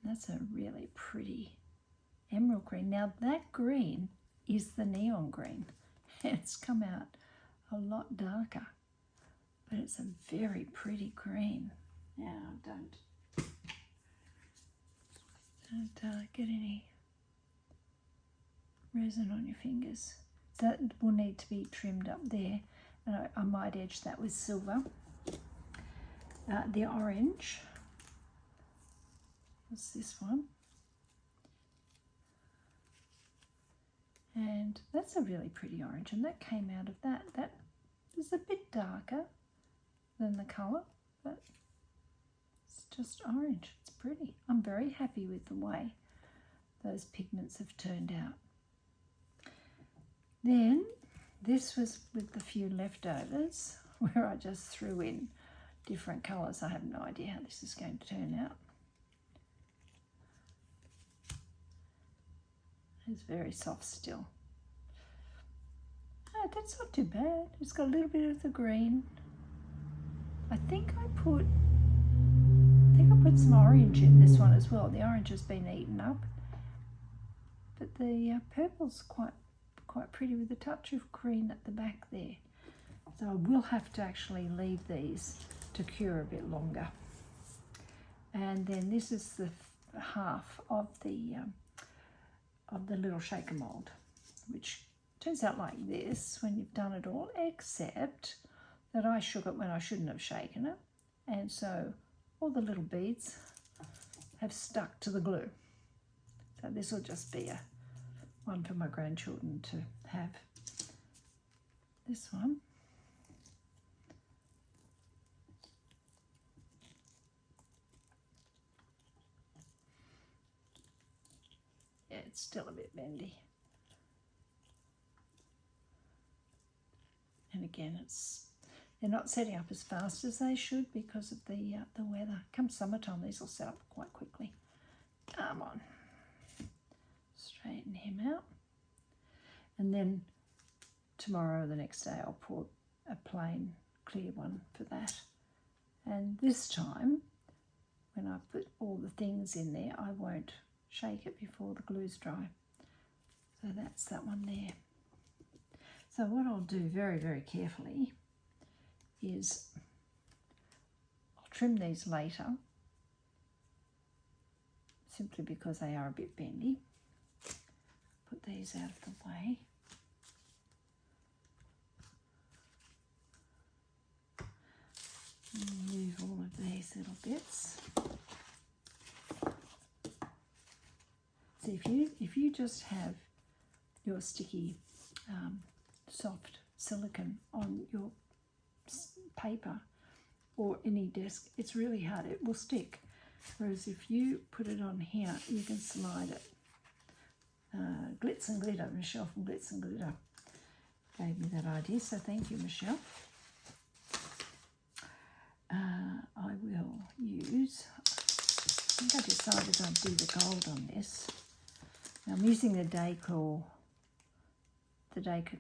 That's a really pretty emerald green. Now that green is the neon green. It's come out a lot darker, but it's a very pretty green. Now don't get any resin on your fingers. That will need to be trimmed up there, and I might edge that with silver. The orange. What's this one? And that's a really pretty orange, and that came out of that. That is a bit darker than the colour, but it's just orange. It's pretty. I'm very happy with the way those pigments have turned out. Then this was with the few leftovers where I just threw in different colours. I have no idea how this is going to turn out. It's very soft still. Oh, that's not too bad. It's got a little bit of the green. I think I put some orange in this one as well. The orange has been eaten up. but the purple's quite pretty with a touch of green at the back there. So I will have to actually leave these to cure a bit longer. And then this is the half of the little shaker mold, which turns out like this when you've done it all, except that I shook it when I shouldn't have shaken it, and so all the little beads have stuck to the glue. So this will just be one for my grandchildren to have. This one. Yeah, it's still a bit bendy. And again, they're not setting up as fast as they should because of the weather. Come summertime, these will set up quite quickly. Come on. Straighten him out. And then tomorrow or the next day I'll put a plain clear one for that. And this time, when I put all the things in there, I won't shake it before the glue's dry. So that's that one there. So what I'll do very, very carefully is I'll trim these later, simply because they are a bit bendy. Put these out of the way. Remove all of these little bits. So if you just have your sticky soft silicone on your paper or any desk, it's really hard, it will stick. Whereas if you put it on here, you can slide it. Glitz and Glitter, Michelle from Glitz and Glitter gave me that idea, so thank you, Michelle. I will use, I think I decided I'd do the gold on this. Now I'm using the Decor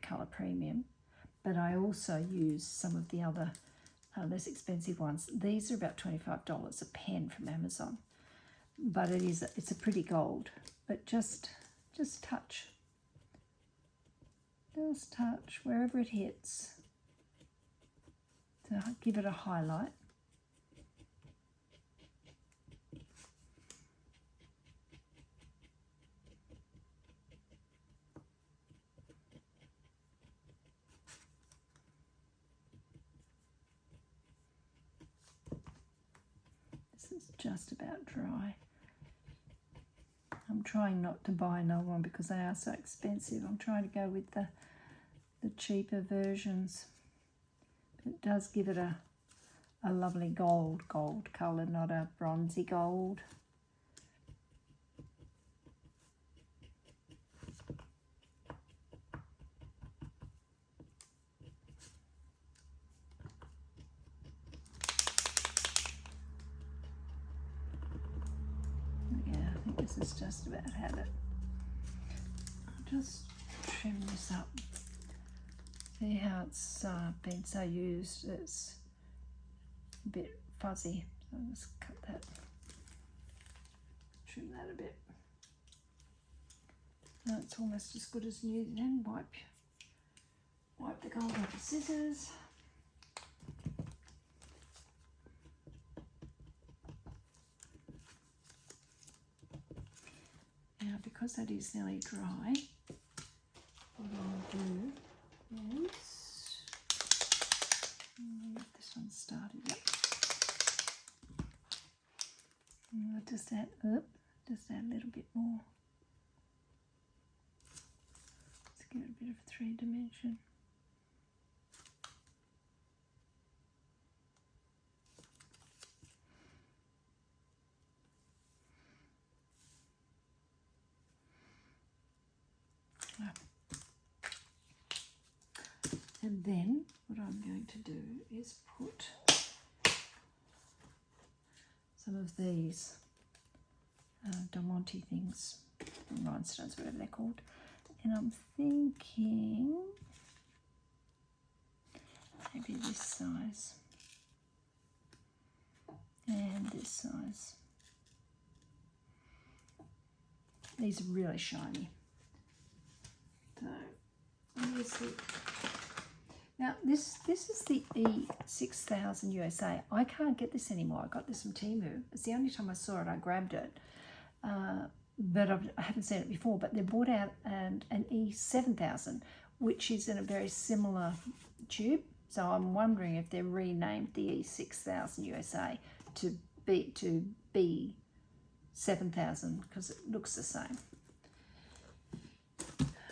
Colour Premium, but I also use some of the other less expensive ones. These are about $25 a pen from Amazon, but it's a pretty gold. But just touch, wherever it hits to give it a highlight. Is just about dry. I'm trying not to buy another one because they are so expensive. I'm trying to go with the cheaper versions. But it does give it a lovely gold colour, not a bronzy gold. This is just about had it. I'll just trim this up. See how it's been so used, it's a bit fuzzy. So I'll just cut that, trim that a bit. Now it's almost as good as new. Then wipe the gold off the scissors. Now, because that is nearly dry, what I'll do is this one started. Yep. And I'll just add a little bit more. Let's give it a bit of a 3-dimension. And then what I'm going to do is put some of these Diamante things, rhinestones, whatever they're called. And I'm thinking maybe this size and this size. These are really shiny. So here's the, now this is the E6000 USA. I can't get this anymore. I got this from Temu. It's the only time I saw it, I grabbed it. But I haven't seen it before. But they brought out an E7000, which is in a very similar tube. So I'm wondering if they renamed the E6000 USA to B7000 because it looks the same.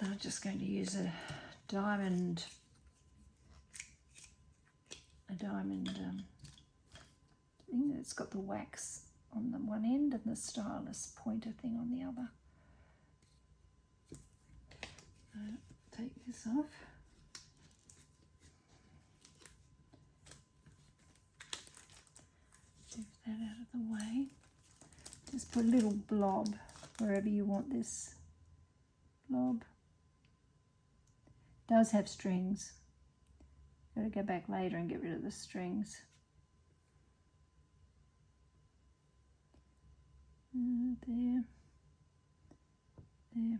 I'm just going to use a diamond thing that's got the wax on the one end and the stylus pointer thing on the other. Take this off. Move that out of the way. Just put a little blob wherever you want this blob. It does have strings. Got to go back later and get rid of the strings. There, there,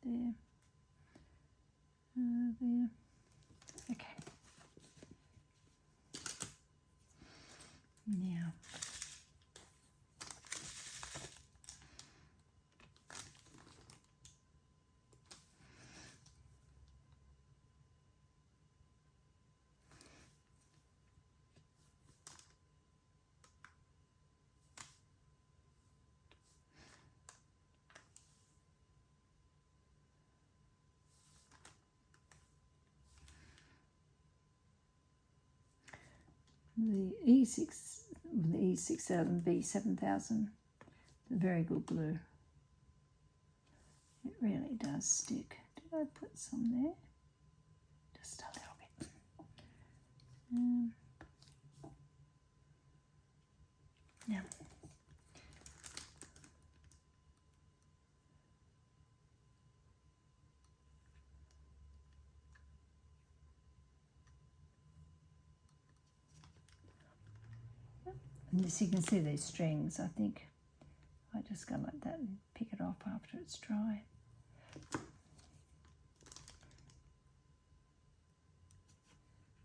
there, there. Okay. Now, the E6000 B7000 is a very good glue. It really does stick. Did I put some there? Just a little bit. Now, and as you can see these strings, I think I just go like that and pick it off after it's dry.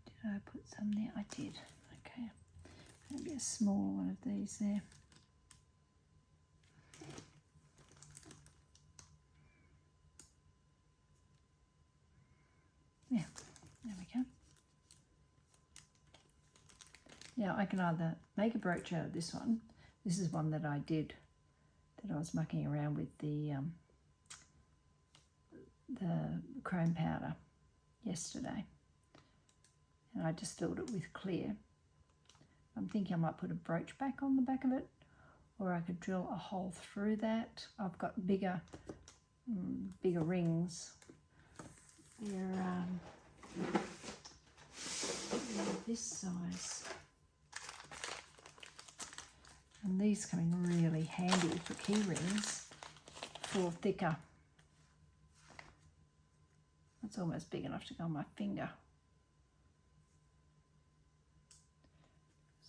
Did I put some there? I did. Okay. Maybe a small one of these there. Yeah, there we go. Now I can either make a brooch out of this one. This is one that I did, that I was mucking around with the chrome powder yesterday. And I just filled it with clear. I'm thinking I might put a brooch back on the back of it, or I could drill a hole through that. I've got bigger rings. They're this size. And these come in really handy for key rings, for thicker. It's almost big enough to go on my finger.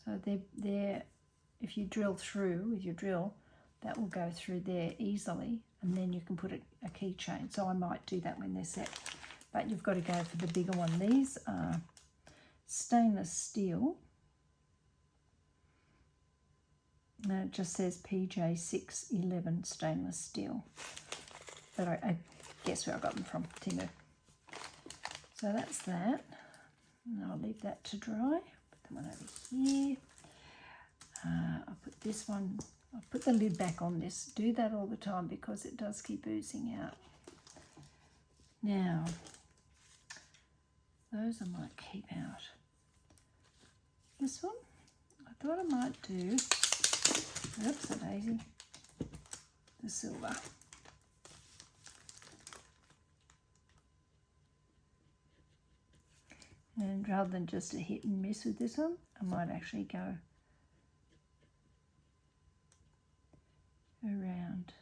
So they're, if you drill through with your drill, that will go through there easily, and then you can put a keychain. So I might do that when they're set. But you've got to go for the bigger one. These are stainless steel. It just says PJ611 stainless steel. But I guess where I got them from, Temu. So that's that. And I'll leave that to dry. Put that one over here. I'll put this one, I'll put the lid back on this. Do that all the time because it does keep oozing out. Now, those I might keep out. This one, I thought I might do, oops, a daisy, the silver. And rather than just a hit and miss with this one, I might actually go around.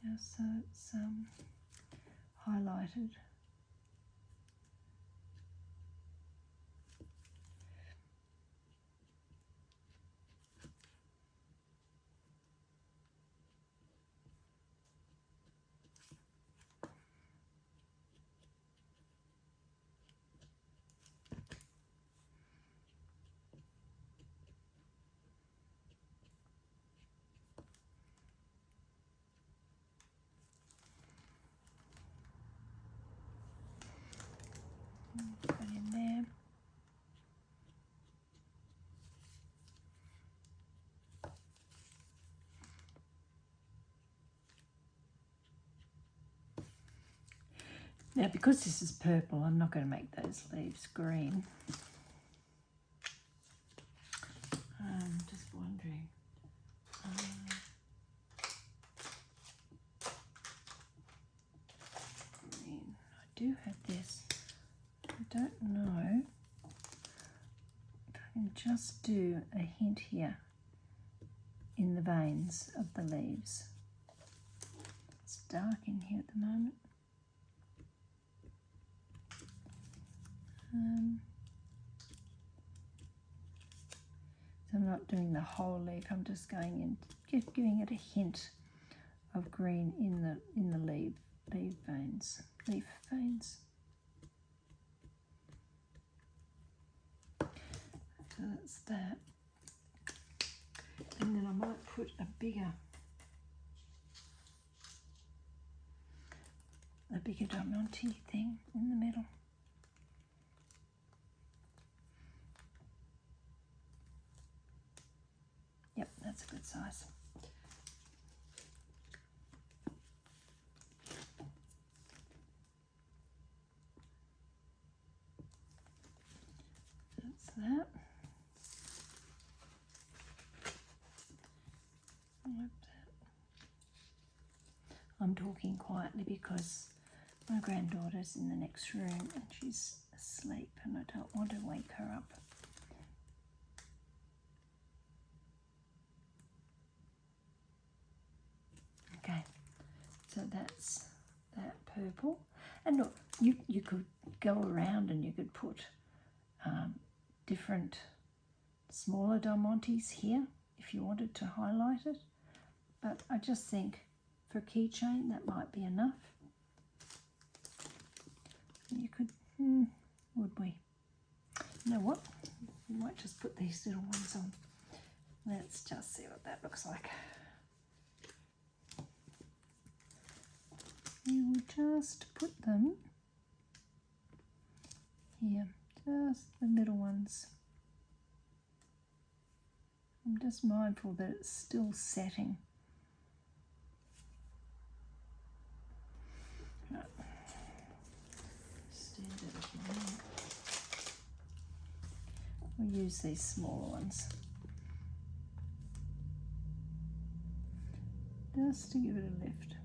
Just so it's highlighted. Put in there. Now, because this is purple, I'm not going to make those leaves green. Just wondering. Green. I do have this. I don't know if I can just do a hint here in the veins of the leaves. It's dark in here at the moment. So I'm not doing the whole leaf. I'm just going in, giving it a hint of green in the leaf veins. So that's that. And then I might put a bigger diamante thing in the middle. Yep, that's a good size. That's that. I'm talking quietly because my granddaughter's in the next room and she's asleep and I don't want to wake her up. Okay, so that's that purple. And look, you could go around and you could put different smaller diamantes here if you wanted to highlight it. But I just think for a keychain that might be enough. You could, would we? You know what? We might just put these little ones on. Let's just see what that looks like. You would just put them here, just the little ones. I'm just mindful that it's still setting. Right. Stand it again. We'll use these smaller ones just to give it a lift.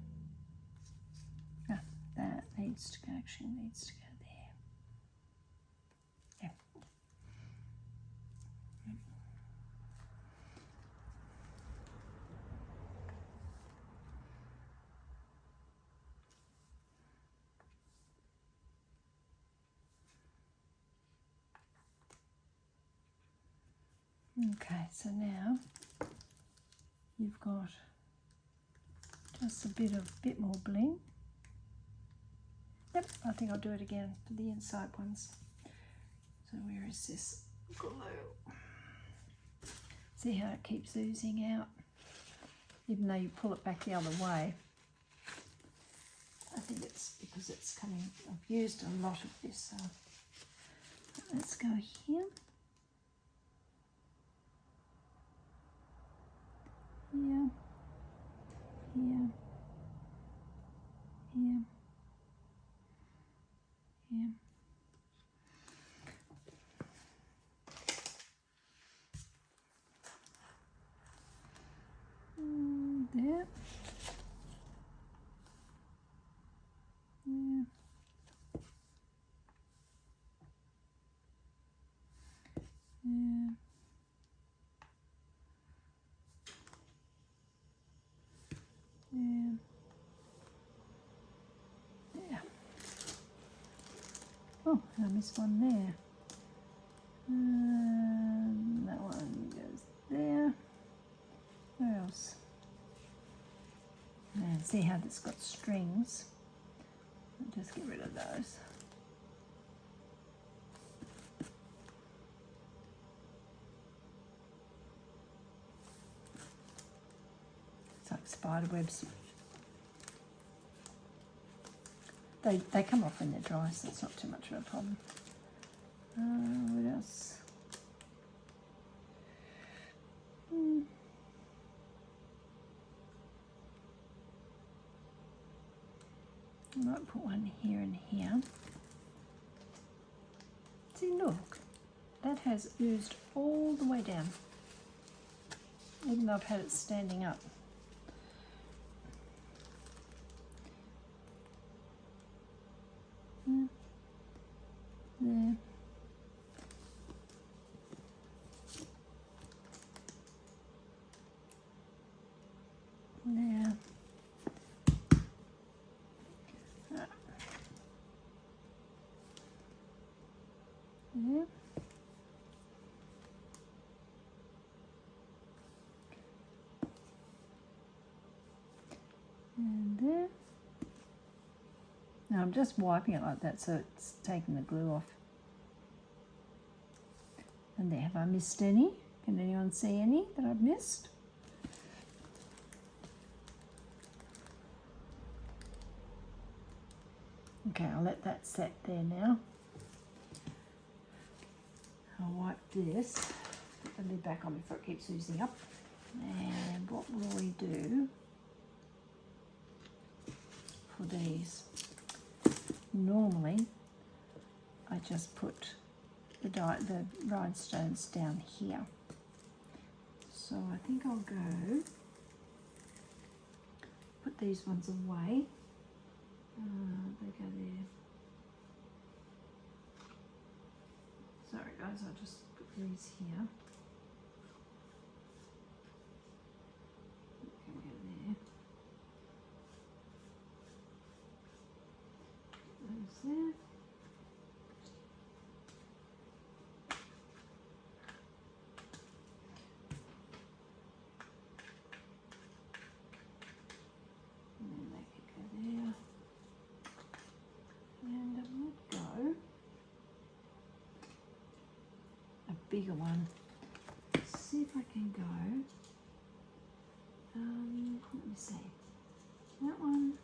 That needs to go, actually needs to go there. Okay, so now you've got just a bit more bling. Yep, I think I'll do it again for the inside ones. So where is this glue? See how it keeps oozing out? Even though you pull it back the other way. I think it's because it's coming, I've used a lot of this. So let's go here. Here. Here. Here. Here. There. Yeah. this one there. That one goes there. Where else? And see how this got strings? I'll just get rid of those. It's like spider webs. They come off when they're dry, so it's not too much of a problem. What else? I might put one here and here. See, look, that has oozed all the way down, even though I've had it standing up. There. There. There. And there. Now I'm just wiping it like that so it's taking the glue off. And there, have I missed any? Can anyone see any that I've missed? Okay, I'll let that set there now. I'll wipe this, put the lid back on before it keeps oozing up. And what will we do for these? Normally, I just put the rhinestones down here. So I think I'll go put these ones away. They go there. Sorry guys, I'll just put these here. They can go there. Those there. Bigger one. Let's see if I can go. Let me see. That one.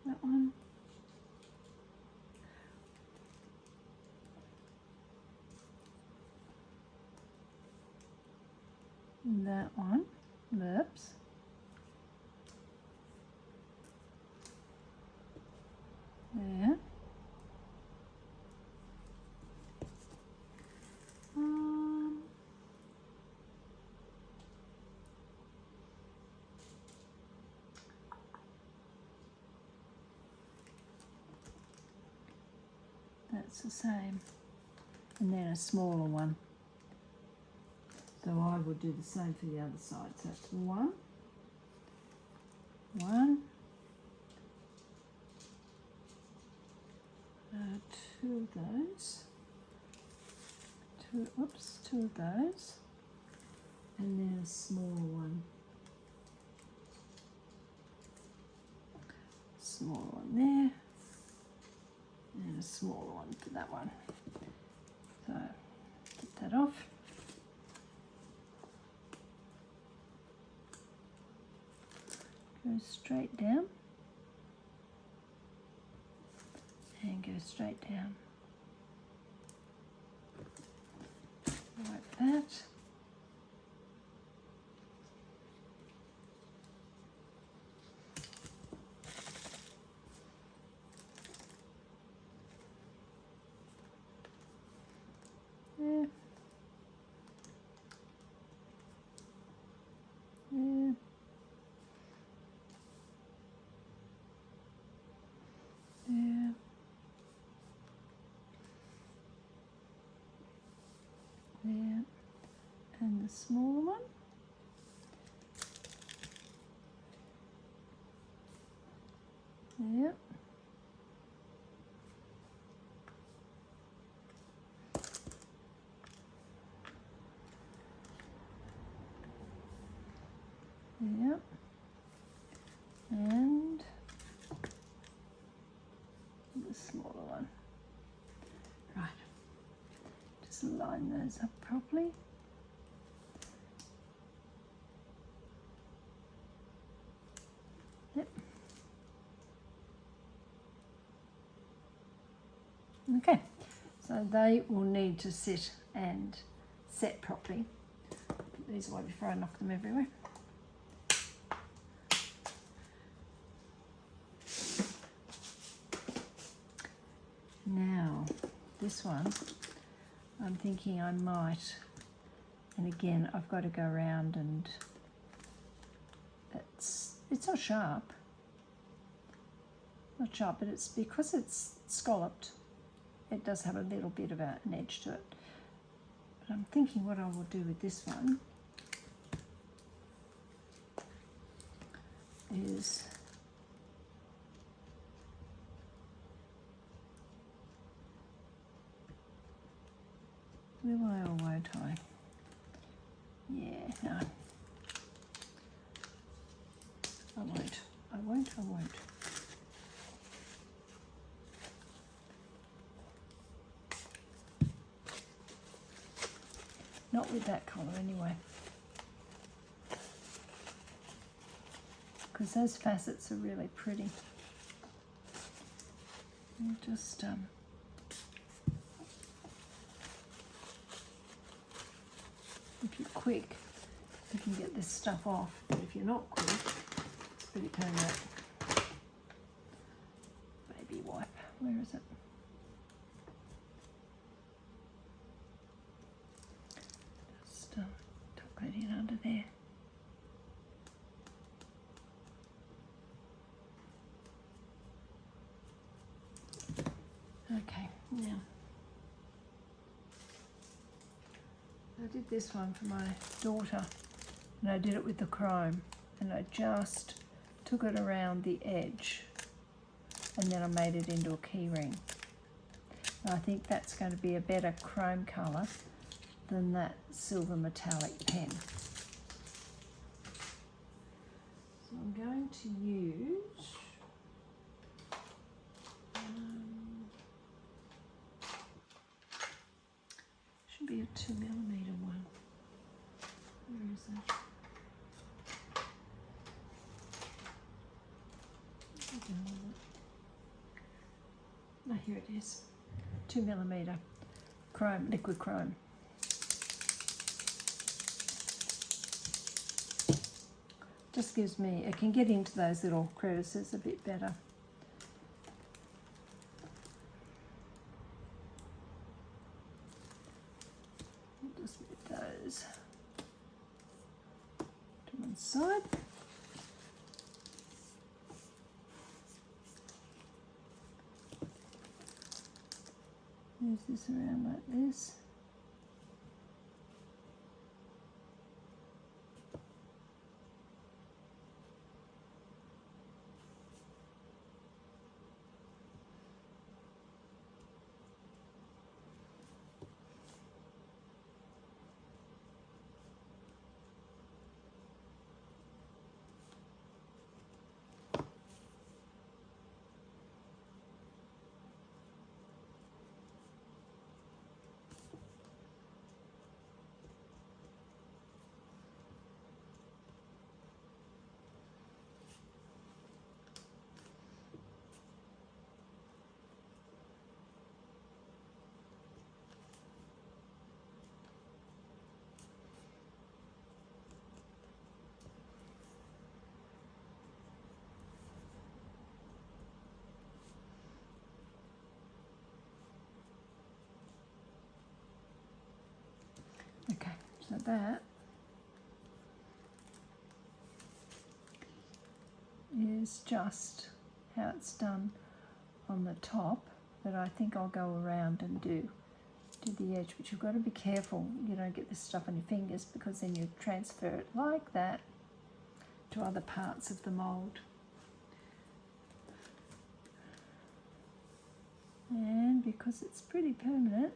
That one. That one. Oops. There. That's the same. And then a smaller one. So I would do the same for the other side. So that's one. Two of those. Two of those. And then a smaller one. Smaller one there. And a smaller one for that one. So get that off. Go straight down. And go straight down. Like that. There. There. There. There. And the smaller one. There. just line those up properly. Yep. Okay, so they will need to sit and set properly. Put these away before I knock them everywhere. Now, this one, I'm thinking I might, and again, I've got to go around and it's not sharp. Not sharp, but it's because it's scalloped. It does have a little bit of an edge to it. But I'm thinking what I will do with this one is will I or won't I? Yeah, no. I won't. I won't. Not with that colour anyway. Because those facets are really pretty. And just if you're quick, you can get this stuff off. But if you're not quick, it's pretty permanent. Baby wipe. Where is it? Tuck that in under there. Okay, now I did this one for my daughter, and I did it with the chrome, and I just took it around the edge, and then I made it into a key ring. And I think that's going to be a better chrome colour than that silver metallic pen. So I'm going to use should be a 2mm one. Where is it? Oh, here it is. 2mm chrome, liquid chrome. Just gives me, it can get into those little crevices a bit better. I'll just move those to one side. Move this around like this. Okay, so that is just how it's done on the top, but I think I'll go around and do the edge, but you've got to be careful you don't get this stuff on your fingers, because then you transfer it like that to other parts of the mould. And because it's pretty permanent,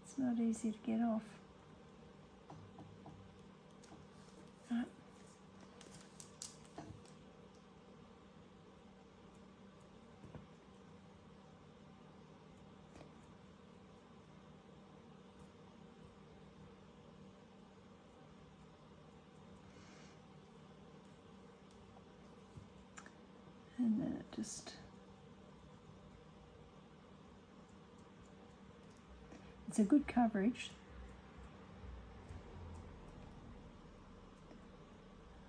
it's not easy to get off. Right. And then it just, it's a good coverage.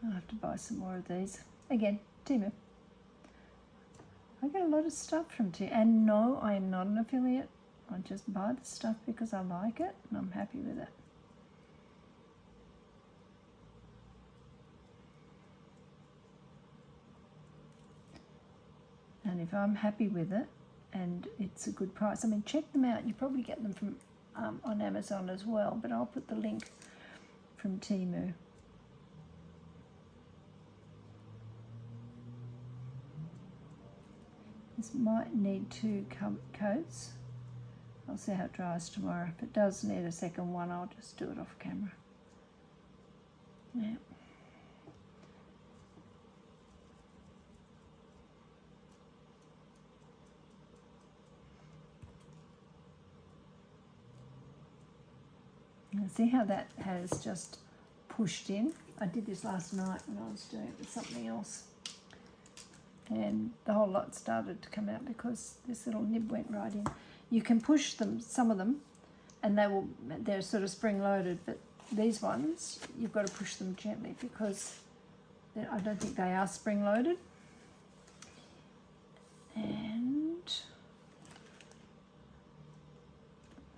I'll have to buy some more of these. Again, Temu. I get a lot of stuff from Temu. And no, I am not an affiliate. I just buy the stuff because I like it and I'm happy with it. And if I'm happy with it and it's a good price, I mean, check them out. You probably get them from on Amazon as well, but I'll put the link from Temu. This might need 2 coats. I'll see how it dries tomorrow. If it does need a second one, I'll just do it off camera. Yeah. See how that has just pushed in? I did this last night when I was doing it with something else. And the whole lot started to come out because this little nib went right in. You can push them, some of them, and they're sort of spring-loaded, but these ones, you've got to push them gently because I don't think they are spring-loaded. And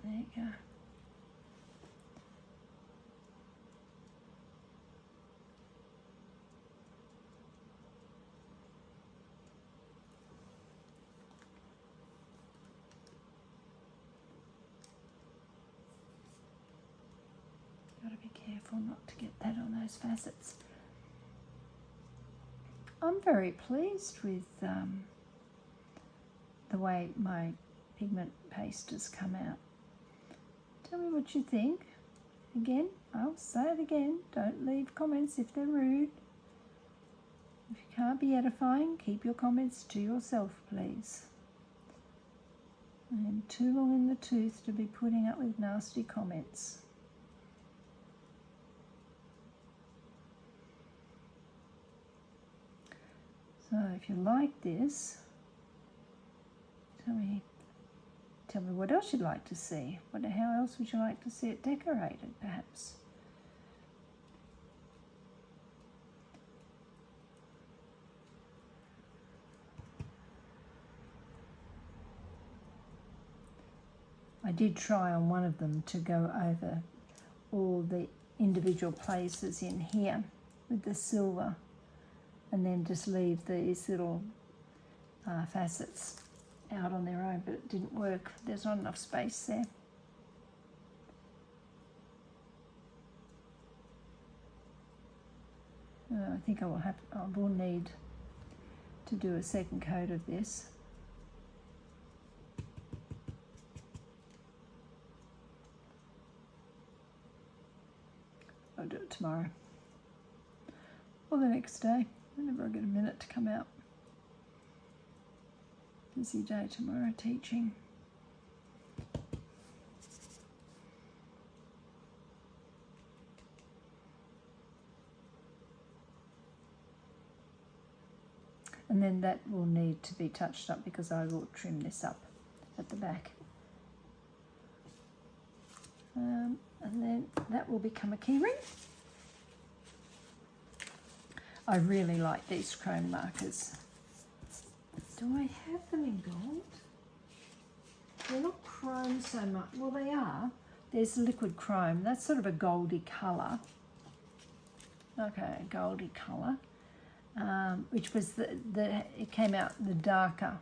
there you go. Got to be careful not to get that on those facets. I'm very pleased with the way my pigment paste has come out. Tell me what you think. Again, I'll say it again, don't leave comments if they're rude. If you can't be edifying, keep your comments to yourself, please. I am too long in the tooth to be putting up with nasty comments. So if you like this, tell me what else you'd like to see. How else would you like to see it decorated, perhaps? I did try on one of them to go over all the individual places in here with the silver, and then just leave these little facets out on their own, but it didn't work. There's not enough space there. I think I will need to do a second coat of this. I'll do it tomorrow or the next day, whenever I get a minute to come out. Busy day tomorrow teaching. And then that will need to be touched up because I will trim this up at the back. And then that will become a key ring. I really like these chrome markers. Do I have them in gold? They're not chrome so much. Well, they are. There's liquid chrome. That's sort of a goldy colour. Okay, goldy colour. Which was it came out the darker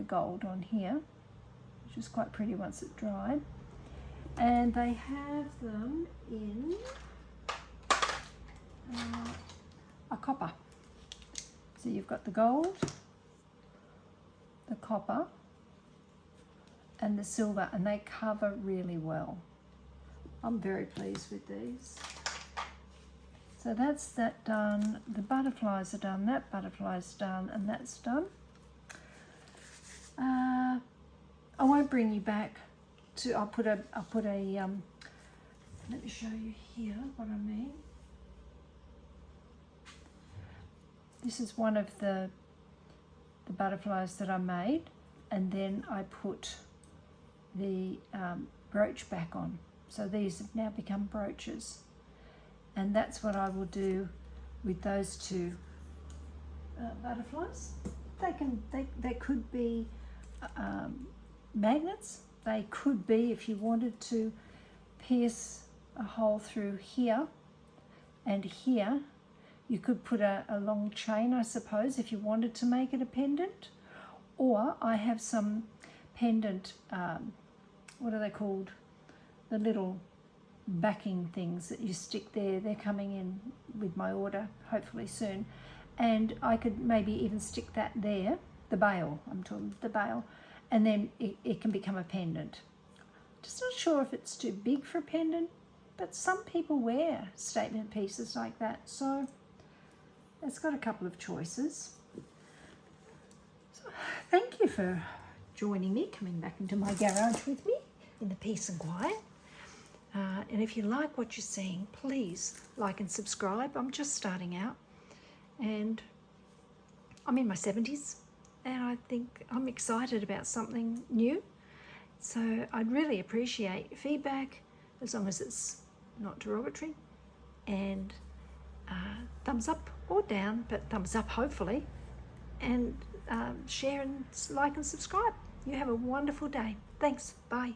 gold on here, which was quite pretty once it dried. And they have them in a copper. So you've got the gold, the copper, and the silver, and they cover really well. I'm very pleased with these. So that's that done. The butterflies are done. That butterfly's done, and that's done. I won't bring you back to. I'll put a. Let me show you here what I mean. this is one of the butterflies that I made, and then I put the brooch back on. So these have now become brooches, and that's what I will do with those two butterflies. They could be magnets. They could be, if you wanted to pierce a hole through here and here, you could put a long chain, I suppose, if you wanted to make it a pendant. Or I have some pendant, what are they called? The little backing things that you stick there. They're coming in with my order, hopefully soon. And I could maybe even stick that there, the bail, I'm talking the bail, and then it can become a pendant. Just not sure if it's too big for a pendant, but some people wear statement pieces like that, so it's got a couple of choices. So thank you for joining me, coming back into my garage with me in the peace and quiet. And if you like what you're seeing, please like and subscribe. I'm just starting out, and I'm in my 70s, and I think I'm excited about something new. So I'd really appreciate feedback, as long as it's not derogatory, and thumbs up or down, but thumbs up hopefully, and share and like and subscribe. You have a wonderful day. Thanks. Bye.